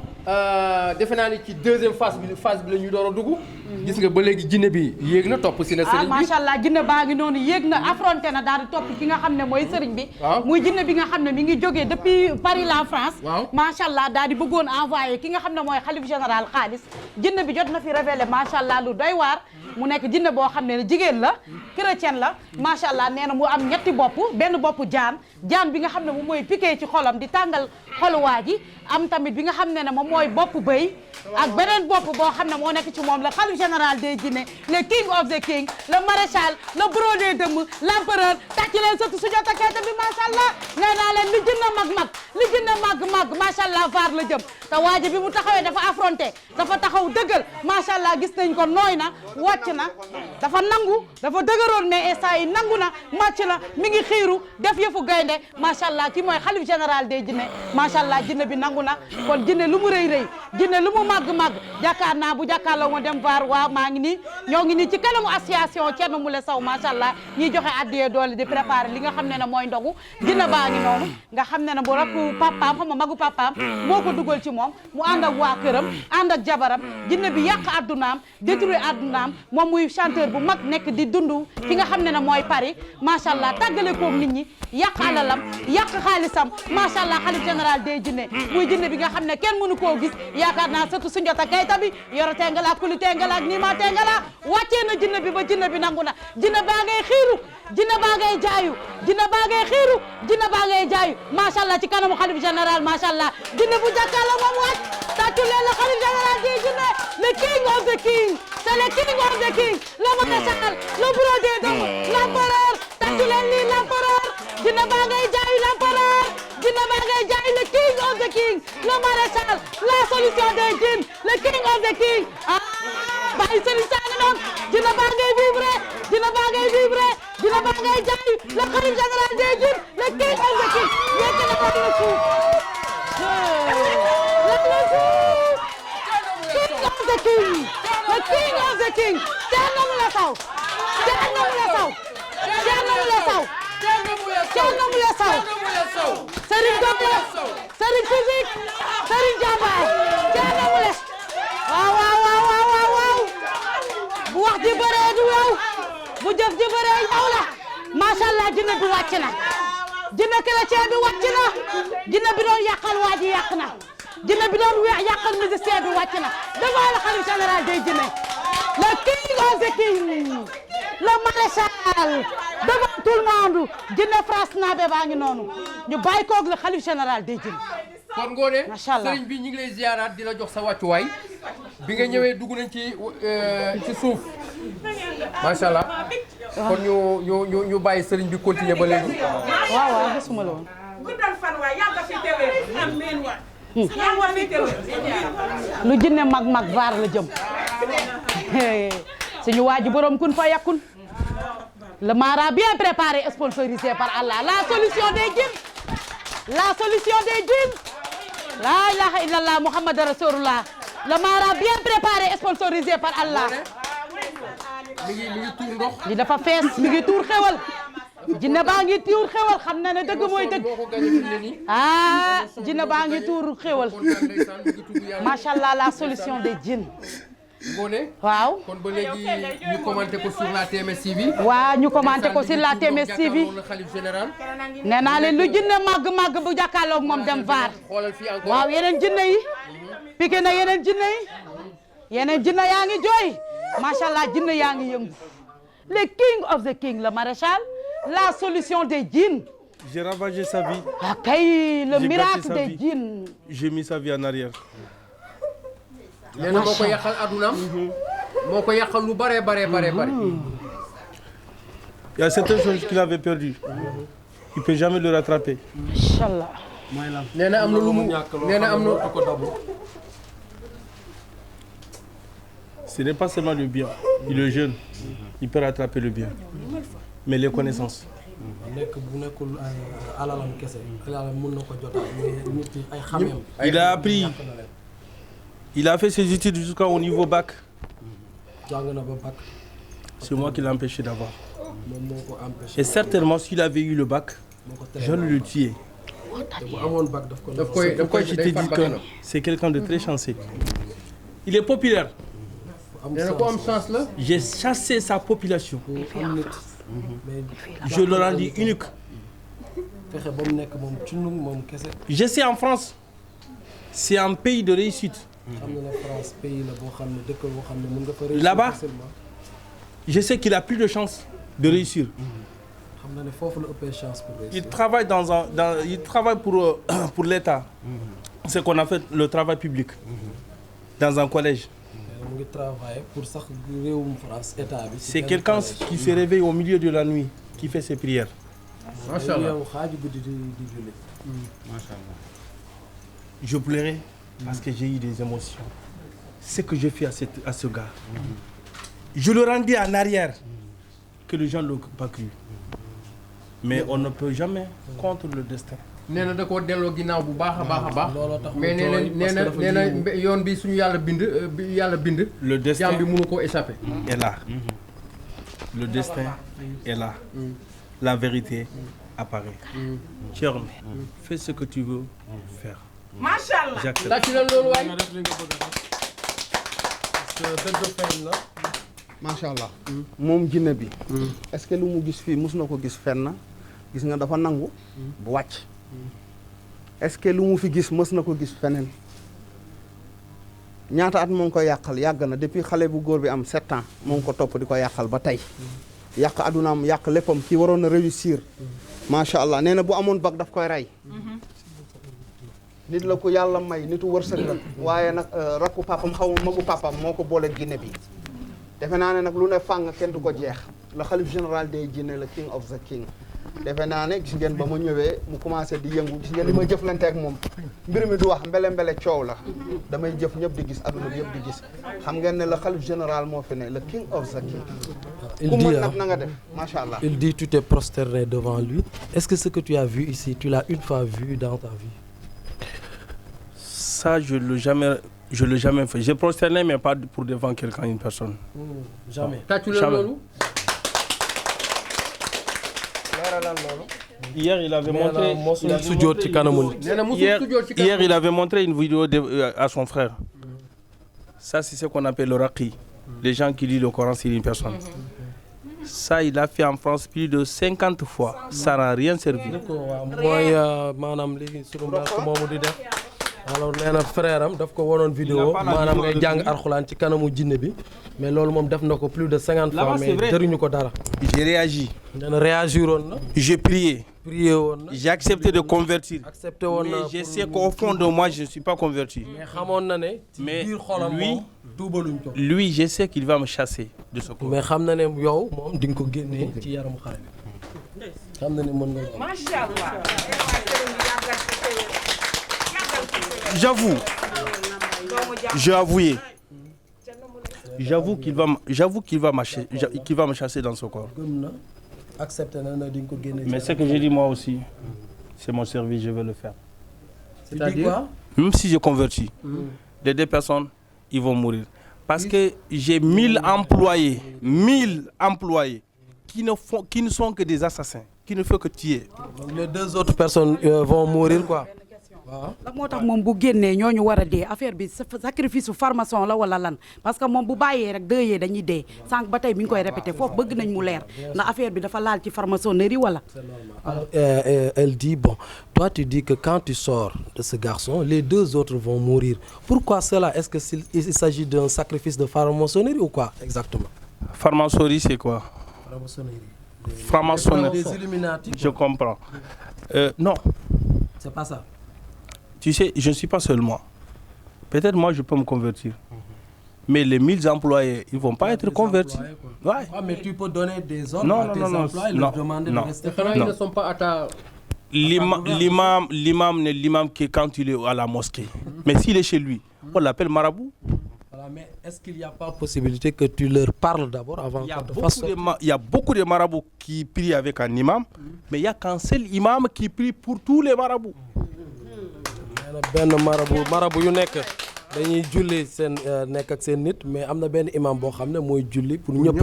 defe naa ni ci deuxième phase bi la ñuy door a dugg. gis nga ba léegi jinne bi yéeg na topp si na sëriñ bi macha allah jinne baa ngi noonu yéeg na affronté na daal di topp ki nga xam ne mooy sëriñ bi. muy jinne bi nga xam ne mi ngi jógee depuis Paris la France. macha allah daal di bëggoon envoyé ki nga xam ne mooy xalif général xaalis jinne bi jot na fi révélé macha allah lu doy waar. mu nekk jinne boo xam ne jigéen la chrétien la macha allah nee na mu am ñetti bopp benn bopp jaan bi nga xam ne moom mooy piqué ci xolam di tàngal xoluwaa ji am tamit bi nga xam ne moom mooy bopp bëy ak beneen bopp boo xam ne moo nekk ci moom la xalif général des jinne le king of the king le maréchal le brodé dëmm l'empereur tàcc leen surtout Soundiata Keita bi macha allah nee naa leen li jinne mag macha allah vaar la jëm te waaji bi mu taxawee dafa affronté dafa taxaw dëggal macha allah gis nañ ko nooy na wàcc na dafa nangu dafa dëgëroon mais instant yi nangu na màcc na mi ngi xiiru def yëfu gaynde macha allah ki mooy xalif général des jinne macha allah jinne bi nangu na kon jinne lu mu rëy jinne lu mu màgg jàkkaar naa bu jàkkaarloo ma dem vaar waaw maa ngi nii ñoo ngi nii ci kanamu association Thierno Moule Sow macha allah ñiy joxe addiyee doole di préparer li nga xam ne mooy ndogu jinne baa ngi noonu nga xam ne bu rakku papaam xam nga magu papaam moo ko dugal ci moom mu ànd ak waa këram ànd ak jabaram jinne bi yàq addunaam détruire addunaam moom muy chanteur bu mag nekk di dund fi nga xam ne mooy Paris macha allah tàggale koog nit ñi yàq alalam yàq xaalisam macha allah xalif général des jinne muy jinne bi nga xam ne kenn mënu koo gis yaakaar naa surtout Soundiata Keita bi yoro tengala kuli tengala ak niima tengala wàccee na jinne bi ba jinne bi nangu na jinne baa ngay xiiru jinne baa ngay jaayu jinne baa ngay xiiru jinne baa ngay jaayu macha allah ci kanamu xalif général macha allah jinne bu jàkkaarloo moom wàcc tàccu leen la xalif général des jinne le king of the king c'est le king of the king le maréchal le brodé d'or l'empereur tàccu leen lii l'empereur dina baa ngay jaay l'empereur dina baa ngay jaay le king of the king le maréchal la solution des djinns le king of the king bàyyi solution nga noonu dina baa ngay vibrer dina baa ngay vibrer dina baa ngay jaay le khalife général des djinns le king of the king yekk na ko dina suuf the king, the king of the king. Thierno Moule Sow, Thierno Moule Sow, Thierno Moule Sow, Thierno Moule Sow. Serigne Doble, Serigne physique, Serigne Jambaar, Thierno Moule. waaw. bu wax ji bëree du yow, bu jëf ji bëree yow la. Macha Allah jinne bi wàcc na, jinne chrétien bi wàcc na, jinne bi doon yàqal waa ji yàq na. jinne bi doon yàqal musicien bi wàcc na devant le khalife général des djinns le king of the king le maréchal devant tout le monde jinne France nabe baa ngi noonu ñu bàyyi koog le khalife général des djinns kon ngoone macha allah sëriñ bi ñu ngi lay ziaraat di la jox sa wàccuwaay bi nga ñëwee dugg nañ ci suuf macha allah kon ñu bàyyi sëriñ bi continuer ba léegi. waaw gisuma la woon. guddal fan waay yàlla fi teewee amiin waay. lu jinne mag vaar la jëm suñu waaji borom kun fa yakun le mara bien préparé sponsorisé par Allah la solution des djinns la ilaha illallah Muhammad rasulullah le mara bien préparé sponsorisé par Allah mi ngi tuur ndox li dafa fees mi ngi tuur xewal jinne baa ngi tuur xewal xam na ne dëgg mooy dëgg jinne baa ngi tuur xewal macha allah la solution des djinns. Ngoné waaw kon ba léegi ñu commenté ko sur la TMS TV. waaw ñu commenté ko sur la TMS TV. nee naa leen lu jinne màgg bu jàkkaarloog moom dem vaar. waaw yeneen jinne yi. piqué na yeneen jinne yaa ngi jooy macha allah jinne yaa ngi yëngu le king of the king le maréchal. La solution des djinns. J'ai ravagé sa vie. Kay le miracle des djinns. J'ai mis sa vie en arrière. nee na moo ko yàqal adunaam. moo ko yàqal lu bare. Il y a certaines choses qu'il avait perdues. Il peut jamais le rattraper. Inch'Allah. nee na am na lu mu nee na am na. Ce n'est pas seulement le bien. Il est jeune. Il peut rattraper le bien. Mais les connaissances. Il a appris. Il a fait ses études jusqu'au niveau bac. C'est moi qui l'ai empêché d'avoir. Et certainement, s'il avait eu le bac, je le tuais. Pourquoi je t'ai dit que c'est quelqu'un de très chanceux. Il est populaire. J'ai chassé sa population. Je le rendis unique. Je sais en France, c'est un pays de réussite. Là-bas, je sais qu'il a plus de chances de réussir. Il travaille il travaille pour l'État. C'est qu'on a fait le travail public dans un collège. C'est quelqu'un qui se réveille au milieu de la nuit, qui fait ses prières. Je pleurais parce que j'ai eu des émotions. Ce que je fais à ce gars, je le rendis en arrière, que les gens ne l'ont pas cru. Mais on ne peut jamais contre le destin. nee na da koo delloo ginnaaw bu baax a baax. mais nee na yoon bi suñu yàlla bind. le destin jaam bi mënu koo échapper. est là. Le destin est là. La vérité apparaît. Thierno, fais ce que tu veux faire. Machallah. J'accepte. loolu waay. macha allah. moom jinne bi. est-ce que lu mu gis fii mos na ko gis fenn gis nga dafa nangu. bu wàcc. est-ce que lu mu fi gis mës na ko gis feneen ñaata at moo ngi ko yàqal yàgg na depuis xale bu góor bi am 7 ans moo ngi ko topp di ko yàqal ba tey yàq adunaam yàq léppam kii waroon na réussir macha allah nee na bu amoon bac daf koy rey nit la ko yàlla may nitu wërsëg la waaye nag rakku papam xaw ma magu papam moo ko boole Guinée bi defe naa ne nag lu ne fàng kenn du ko jeex le xalif général des Guinée le king of the king defe naa ne gis ngeen ba ma ñëwee mu commencé di yëngu gis ngeen li ma jëflante ak moom mbir mi du wax mbele coow la damay jëf ñëpp di gis adduna bi yëpp di gis xam ngeen ne le xalif général moo fi ne le king of the king il dit nag na nga def macha allah. Il dit tu t'es prosterné devant lui. Est-ce que ce que tu as vu ici tu l'as une fois vu dans ta vie? Ça je l'ai jamais fait. J'ai prosterné mais pas pour devant quelqu'un, une personne. Jamais. Jamais. Hier, il avait montré une vidéo à son frère. Ça, c'est ce qu'on appelle le raqi. Les gens qui lisent le Coran sur une personne. Ça, il a fait en France plus de 50 fois. Ça n'a rien servi. alors nee na frère am daf ko wonoon vidéo maanaam ngay jàng alxuraan ci kanamu jinne bi mais loolu moom def na ko plus de 50 fois mais jëriñu ko dara. J'ai réagi. nee na réagiroon na. J'ai prié. prié woon na. J'ai accepté de convertir. accepté woon na mais je sais qu'au fond de moi je ne suis pas converti. mais xamoon na ne. ci biir xolam moom tuubaluñ ko. lui je sais qu'il va me chasser de ce corps. mais xam na ne yow moom di nga ko génnee ci yaramu xale bi. xam na ne mën nga. macha allah. J'avoue, qu'il va me chasser dans ce corps. Mais ce que j'ai dit moi aussi, c'est mon service, je vais le faire. C'est-à-dire même si je convertis, les deux personnes, ils vont mourir. Parce que j'ai 1000 employés qui ne sont que des assassins, qui ne font que tuer. Donc les deux autres personnes vont mourir quoi. la moo tax moom bu génnee ñooñu war a dee affaire bi sacrifice su farmason la wala lan parce que moom bu bàyyee rek dëyee dañuy dee sànq ba tey mi ngi koy répété foofu bëgg nañ mu leer ndax affaire bi dafa laal ci farmaçonnerie wala. Alors, elle dit bon toi tu dis que quand tu sors de ce garçon les deux autres vont mourir pourquoi cela est-ce que il s'agit d'un sacrifice de farmaçonnerie ou quoi exactement. Farmaçonnerie c'est quoi? Franc-maçonnerie. Des Illuminati. Je comprends. Non. C'est pas ça. Tu sais, je ne suis pas seul moi. Peut-être moi, je peux me convertir. Mais les 1000 employés, ils ne vont pas être convertis. Ouais. Ah, mais tu peux donner des ordres à tes employés et leur demander de rester. Ils ne sont pas à ta... L'imam n'est l'imam que quand il est à la mosquée. Mais s'il est chez lui, on l'appelle marabout. Voilà, mais est-ce qu'il n'y a pas possibilité que tu leur parles d'abord avant qu'on te fasse... Il y a beaucoup de marabouts qui prient avec un imam, mais il n'y a qu'un seul imam qui prie pour tous les marabouts. benn marabu yu nekk dañuy julli seen nekk ak seen nit mais am na benn imam boo xam ne mooy julli pour ñëpp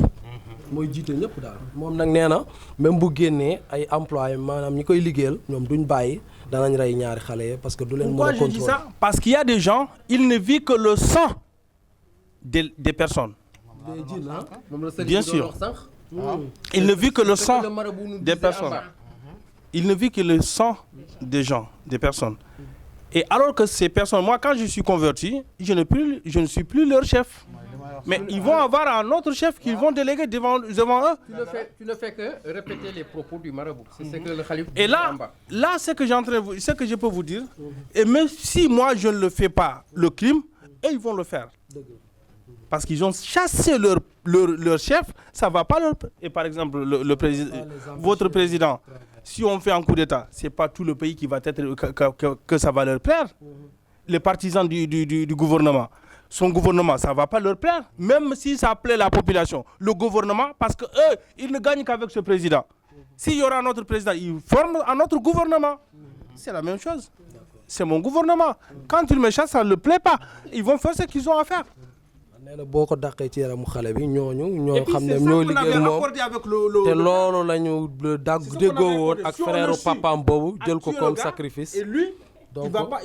mooy jiite ñëpp daal moom nag nee na même bu génnee ay employés maanaam ñi koy liggéeyal ñoom duñ bàyyi danañ rey ñaari xale yi parce que du leen mën a contrôler. Pourquoi je dis ça? Parce qu'il y a des gens ils ne vivent que le sang des personnes. Bien sûr. Ils ne vivent que le sang des personnes. Ils ne vivent que le sang des gens, des personnes. Et alors que ces personnes, moi quand je suis converti, je ne suis plus leur chef. Mais ils vont avoir un autre chef qu'ils vont déléguer devant eux. Tu ne fais que répéter les propos du marabout. C'est ce que le khalife dit. Et là ce que je peux vous dire, et même si moi je ne le fais pas, le crime, eux ils vont le faire. Parce qu'ils ont chassé leur chef, ça ne va pas leur... Et par exemple, votre président, si on fait un coup d'État, ce n'est pas tout le pays qui va être... que ça va leur plaire. Les partisans du gouvernement, son gouvernement, ça ne va pas leur plaire. Même si ça plaît la population. Le gouvernement, parce qu'eux, ils ne gagnent qu'avec ce président. S'il y aura un autre président, ils forment un autre gouvernement. C'est la même chose. C'est mon gouvernement. Quand ils me chassent, ça ne leur plaît pas. Ils vont faire ce qu'ils ont à faire. nee na boo ko dàqee ci yaramu xale bi ñoo xam ne ñoo liggéey moom te loolu la ñu déggoo woon ak frère papaam boobu jël ko comme sacrifice. Et lui,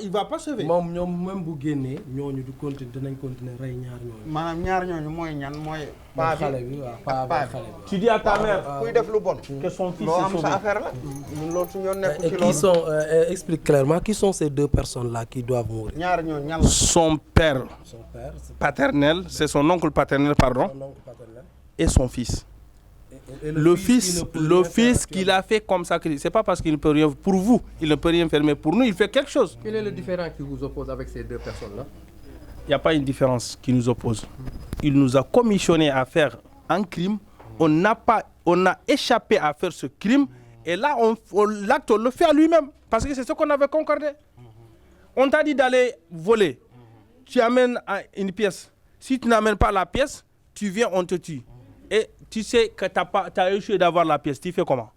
il va pas sauver. moom ñoom même bu génnee ñooñu du continuer dinañ continuer rey ñaar ñooñu. maanaam ñaar ñooñu mooy ñan mooy. paa bi xale bi waaw paa bi xale bi. Tu dis à ta mère kuy def lu bon. que son fils loo est am sauvé. sa affaire la. ñun loolu suñu yoon nekk ci qui sont explique clairement qui sont ces deux personnes là qui doivent mourir. ñaar ñooñu ñan la. Son père paternel, c'est son oncle paternel, pardon, et son fils. Le fils qu'il a fait comme sacrifice, c'est pas parce qu'il ne peut rien pour vous, il ne peut rien faire, mais pour nous, il fait quelque chose. Quel est le différent qui vous oppose avec ces deux personnes-là? Il n'y a pas une différence qui nous oppose. Il nous a commissionné à faire un crime. On a échappé à faire ce crime. Et là, l'acte, on le fait à lui-même. Parce que c'est ce qu'on avait concordé. On t'a dit d'aller voler. Tu amènes une pièce. Si tu n'amènes pas la pièce, tu viens, on te tue. Et tu sais que tu as réussi d'avoir la pièce. Tu fais comment?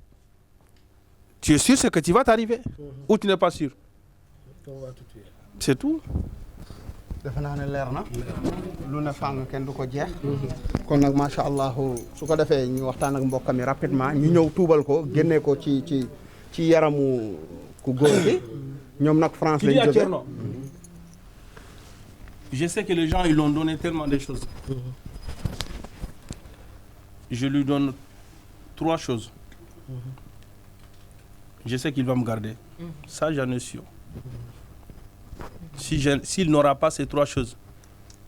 Tu es sûr que tu vas t'arriver? Ou tu n'es pas sûr? C'est tout. defe naa ne leer na lu ne fàng kenn du ko jeex kon nag macha allah su ko defee ñu waxtaan ak mbokkam yi rapidement ñu ñëw tuubal ko génnee ko ci yaramu ku góor gi ñoom nag France lañ jóge. Je sais que les gens ils l'ont donné tellement de choses. Je lui donne 3 choses. Je sais qu'il va me garder. Ça j'en ai sûr. S'il n'aura pas ces 3 choses,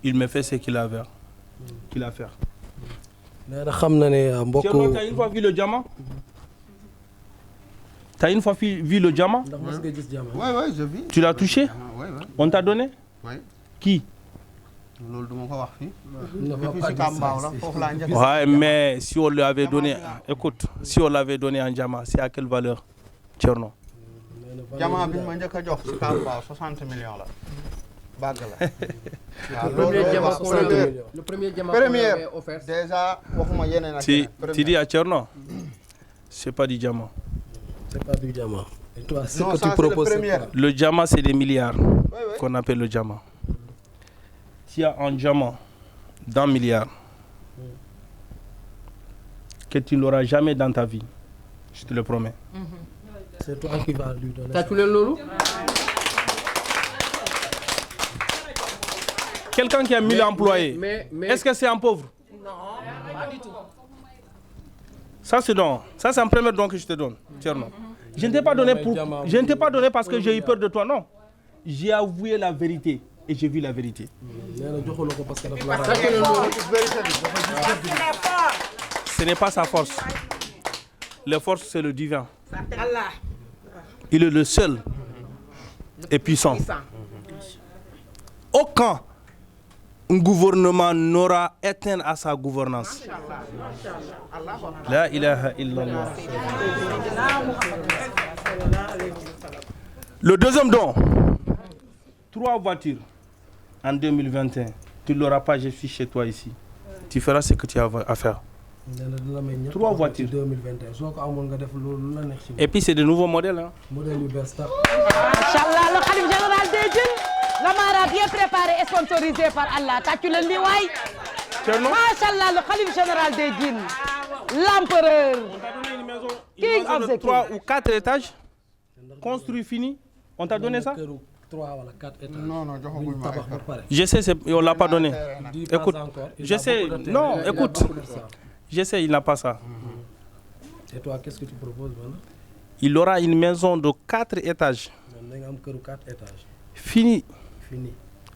il me fait ce qu'il a à faire. Thierno, t'as une fois vu le diamant? T'as une fois vu le diamant? Oui, je vis. Tu l'as touché? Oui. On t'a donné? Oui. Qui? Ouais, mais si on lui avait donné, écoute, si on l'avait donné en diamant, c'est à quelle valeur, Thierno? Diamant bi ma njëkk a jox ci Kambaaw 60 millions la. Bàgg la. Le premier diamant qu'on avait offert. Déjà waxuma yeneen ak tu dis à Thierno, c'est pas du diamant. C'est pas du diamant. Et toi, ce non, que ça, tu proposes, le diamant, c'est des milliards qu'on appelle le diamant. Tu as un diamant d'un milliard que tu n'auras jamais dans ta vie. Je te le promets. C'est toi qui vas lui donner. T'as tous les loulous? Quelqu'un qui a 1000 employés, est-ce que c'est un pauvre? Non, pas du tout. Ça c'est don. Ça c'est un premier don que je te donne, Thierno. Je ne t'ai pas donné je ne t'ai pas donné parce que j'ai eu peur de toi, non. J'ai avoué la vérité et j'ai vu la vérité. Ce n'est pas sa force. La force c'est le divin. Il est le seul et puissant. Aucun gouvernement n'aura éteint à sa gouvernance. La ilaha illallah. Le deuxième don, 3 voitures en 2021. Tu ne l'auras pas, je suis chez toi ici. Tu feras ce que tu as à faire. 3 voitures. Et puis c'est de nouveaux modèles. Hein. Inch'Allah, le Khalif général des djinns, la mara bien préparé et sponsorisé par Allah. T'as-tu le liwaï? Inch'Allah, le Khalif général des djinns, l'empereur. On t'a donné une maison, King of the 3 ou 4 étages, construit fini. On t'a donné ça? 3 ou 4 étages. Non, je sais, on ne l'a pas donné. Écoute, je sais, non, écoute. Je sais, il n'a pas ça. Et toi, qu'est-ce que tu proposes maintenant? Il aura une maison de 4 étages. 4 étages. Fini. Fini.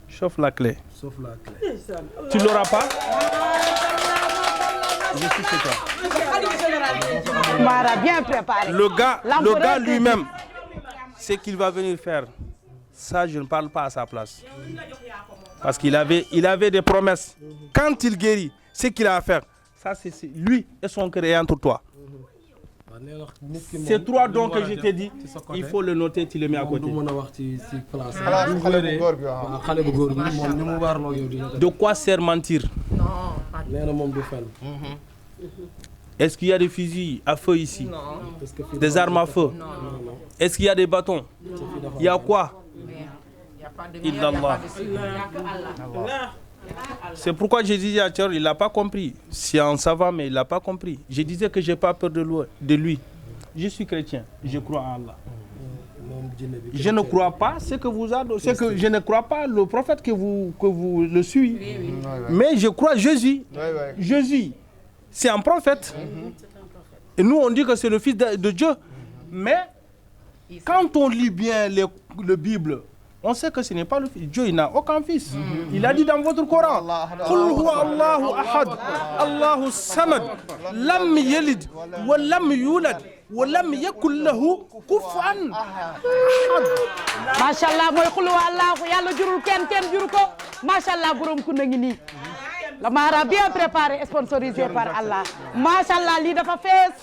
Sauf la clé. Sauf la clé. Tu ne l'auras pas? Je suis chez toi. Mara bien préparé. Le gars lui-même, ce qu'il va venir faire, ça je ne parle pas à sa place. Parce qu'il avait des promesses. Quand il guérit, ce qu'il a à faire, ça c'est lui et son cœur est entre toi. Ces 3 dons que je t'ai dit, il faut le noter, tu le mets à côté. De quoi sert mentir? Est-ce qu'il y a des fusils à feu ici? Non. Des armes à feu? Non. Est-ce qu'il y a des bâtons? Il y a quoi? Il n'y a pas de C'est pourquoi je disais à Thierry, il n'a pas compris. C'est un savant, mais il n'a pas compris. Je disais que je n'ai pas peur de lui. Je suis chrétien, je crois en Allah. Je ne crois pas ce que vous avez, je ne crois pas le prophète que vous le suivez. Oui. Mais je crois Jésus. Jésus, c'est un prophète. Et nous, on dit que c'est le fils de Dieu. Mais quand on lit bien la Bible, On sait que ce n'est pas le fils. Dieu, il n'a aucun fils. Il a dit dans votre Coran, Qul huwa Allahu ahad, Allahu samad, lam yalid wa lam yulad wa lam yakul lahu kufuwan ahad. Machallah mooy Qul huwa Allahu yàlla jurul kenn juru ko. Machallah borom ku na ngi nii. La mara bien préparé sponsorisé par Allah. Machallah lii dafa fees.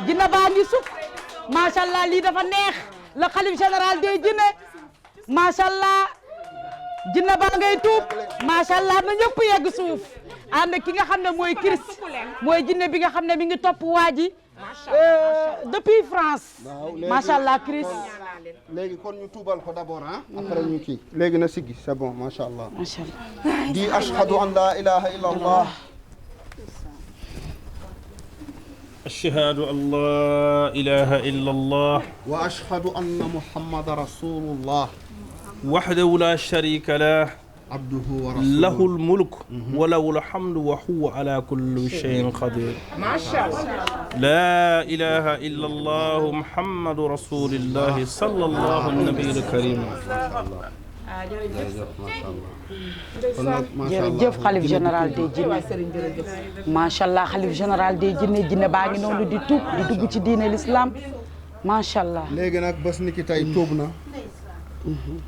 Jinne baa ngi sukk. Machallah lii dafa neex. Le khalife général des jinne. Machallah jinne baa ngay tuub. Machallah na ñëpp yegg suuf. ànd ki nga xam ne mooy Christ mooy jinne bi nga xam ne mi ngi topp waa ji depuis France. Machallah Christ. léegi kon ñu tuubal ko d'abord ah. après ñu kii léegi na siggi c'est bon machallah. Machallah. di ashhadu an la ilaha illa allah. ashhadu an la ilaha illa allah. wa ashhadu anna muhammadan rasulullah. wahdahu la sharika lah. عبده ورسوله له الملك وله الحمد وهو على كل شيء قدير ما شاء الله لا إله إلا الله محمد رسول الله صلى الله النبي الكريم jërëjëf xalif général des jinne macha allah xalif général des jinne jinne baa ngi noonu di tuub di dugg ci diine l'islam macha allah. léegi nag bés ni ki tey tuub na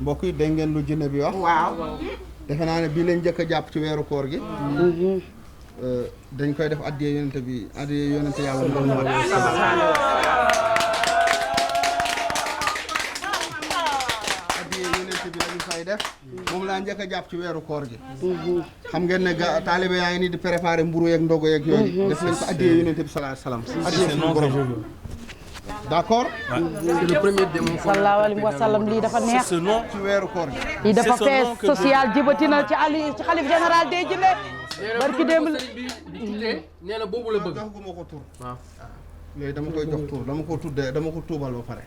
mbokk yi dégg ngeen lu jinne bi wax. waaw. defe naa ne bii lañ njëkk a jàpp ci weeru koor gi. dañ koy def addiyee yonente bi addiyee yonente yàlla sallallahu alayhi wa sallam. addiyee yonente bi lañu fay def. moom laa njëkk a jàpp ci weeru koor gi. xam ngeen ne taalibe yaa ngi nii di préparer mburu yeeg ndogo yeeg yooyu. def nañ ko addiyee yonente bi sallallahu alayhi wa sallam. addiyee suñu borom. D'accord. C'est le premier démon. sallallahu alayhi wa sallam lii dafa neex. C'est ce nom ci weeru koor gi. lii dafa fees social jibatina ci xalif général des jinne. barki démb la nee na boobu la bëgg. joxuma ko tur. waaw léegi dama koy jox tur dama ko tuddee dama ko tuubal ba pare.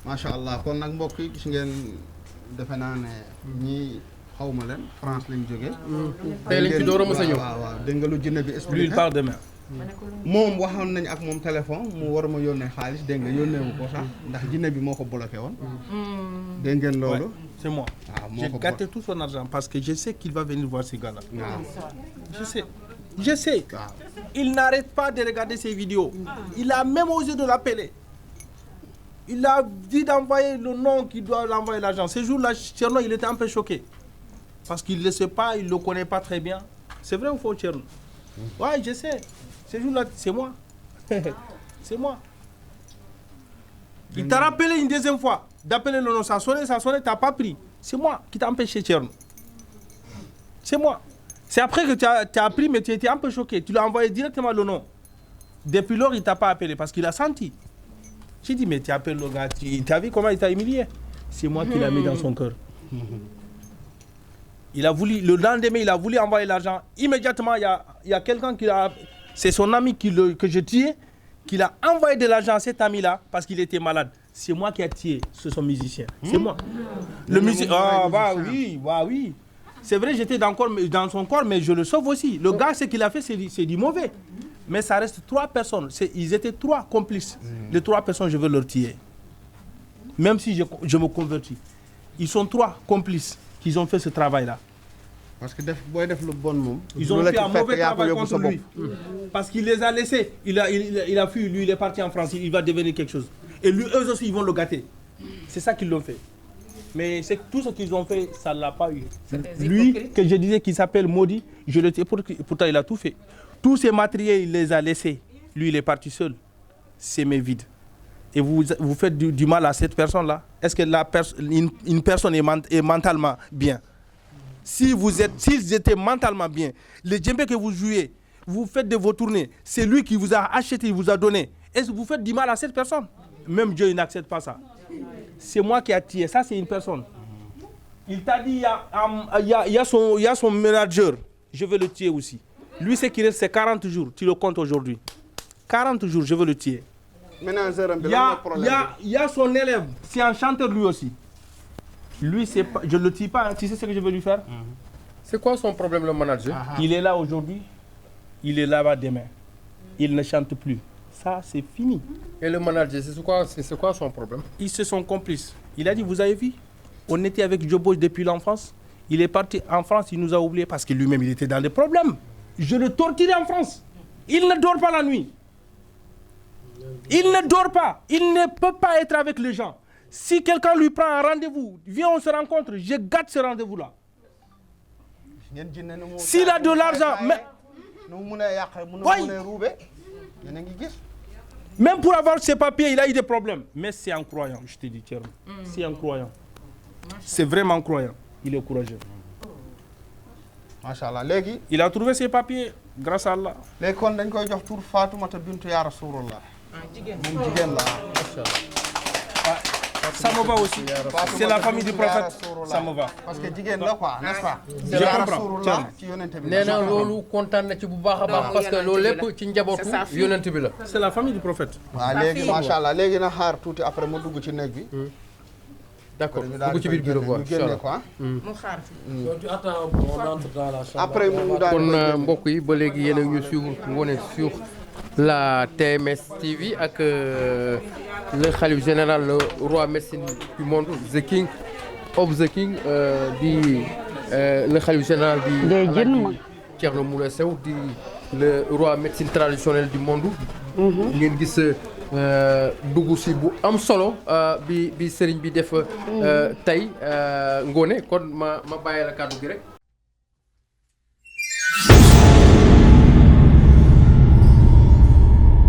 macha allah kon nag mbokk yi gis ngeen defe naa ne ñii xaw ma leen France lañ jógee. tey lañ fi door a mës a ñëw. waaw waaw dégg nga lu jinne bi expliqué. lui il part demain. moom waxoon nañ ak moom téléphone mu war ma yónnee xaalis dégg nga yónnee wu ko sax ndax jinne bi moo ko bloqué woon. dégg ngeen loolu. C'est moi. J'ai gâté tout son argent parce que je sais qu'il va venir voir ces gars-là. Je sais. Il n'arrête pas de regarder ces vidéos. Il a même osé de l'appeler. Il a dit d'envoyer le nom qui doit l'envoyer l'argent. Ce jour-là, Tcherno, il était un peu choqué. Parce qu'il ne le sait pas, il ne le connaît pas très bien. C'est vrai ou faux, Tcherno? Ouais, je sais. Ce jour-là, c'est moi. C'est moi. Il t'a rappelé une deuxième fois d'appeler le nom. Ça sonnait, t'as pas pris. C'est moi qui t'a empêché, Tcherno. C'est moi. C'est après que tu as appris, mais tu étais un peu choqué. Tu lui as envoyé directement le nom. Depuis lors, il t'a pas appelé parce qu'il a senti. J'ai dit, mais tu appelles le gars, tu as vu comment il t'a humilié? C'est moi qui l'ai mis dans son cœur. Il a voulu, le lendemain, il a voulu envoyer l'argent. Immédiatement, il y a quelqu'un qui a... C'est son ami que je tuais, qui a envoyé de l'argent à cet ami-là parce qu'il était malade. C'est moi qui ai tué ce son musicien. C'est moi. Le musicien... Ah, bah oui. C'est vrai, j'étais dans son corps, mais je le sauve aussi. Le gars, ce qu'il a fait, c'est du mauvais. Mais ça reste 3 personnes. Ils étaient 3 complices. Les 3 personnes, je veux leur tuer. Même si je me convertis. Ils sont 3 complices qui ont fait ce travail-là. Parce que le bon ils ont fait un mauvais travail contre lui. Parce qu'il les a laissés. Il a fui, lui, il est parti en France. Il va devenir quelque chose. Et lui, eux aussi, ils vont le gâter. C'est ça qu'ils l'ont fait. Mais c'est tout ce qu'ils ont fait, ça ne l'a pas eu. Lui, que je disais qu'il s'appelle Maudit, je le sais, pourtant il a tout fait. Tous ces matériels, il les a laissés. Lui, il est parti seul. C'est mes vides. Et vous faites du mal à cette personne-là. Est-ce que une personne est mentalement bien? S'ils étaient mentalement bien, les djembés que vous jouez, vous faites de vos tournées, c'est lui qui vous a acheté, il vous a donné. Est-ce que vous faites du mal à cette personne? Même Dieu, il n'accepte pas ça. C'est moi qui ai tué. Ça, c'est une personne. Il t'a dit, il y a son manager. Je vais le tuer aussi. Lui, ce qui reste, c'est 40 jours. Tu le comptes aujourd'hui. 40 jours, je veux le tuer. Il y a son élève. C'est un chanteur, lui aussi. Lui, je ne le tue pas. Tu sais ce que je veux lui faire? C'est quoi son problème, le manager? Il est là aujourd'hui. Il est là-bas demain. Il ne chante plus. Ça, c'est fini. Et le manager, c'est quoi son problème? Ils se sont complices. Il a dit, vous avez vu? On était avec Jobo depuis l'enfance. Il est parti en France, il nous a oubliés parce que lui-même, il était dans des problèmes. Je le torturais en France. Il ne dort pas la nuit. Il ne dort pas. Il ne peut pas être avec les gens. Si quelqu'un lui prend un rendez-vous, viens, on se rencontre, je gâte ce rendez-vous-là. S'il a de l'argent, même pour avoir ses papiers, il a eu des problèmes. Mais c'est un croyant, je te dis, Thierno. C'est un croyant. C'est vraiment croyant. Il est courageux. Machallah léegi. Il a trouvé ses papiers grâce à Allah. léegi kon dañ koy jox tur Fatoumata bintu ya Rasulullah. moom jigéen la. Ça me va aussi. C'est la famille du prophète. Ça me va. parce que jigéen la quoi, n'est-ce pas. Je comprends. ci yonent bi. nee na loolu kontaan na ci bu baax a baax parce que loolu lépp ci njabootu yonent bi la. C'est la famille du prophète. waaw léegi machallah léegi na xaar tuuti après mu dugg ci néeg bi. D'accord dugg ci biir bureau bi génne quoi. mu xaar après mu daal kon mbokk yi ba léegi yéen a ñu suivre Ngoné sur la TMS TV ak le khalife général le roi médecine du monde the king of the king di le khalife général di Thierno Moule Sow di le roi médecine traditionnelle du monde. ngeen gis dugg si bu am solo bi sëriñ bi def tey Ngoné kon ma bàyyi la kàddu gi rek.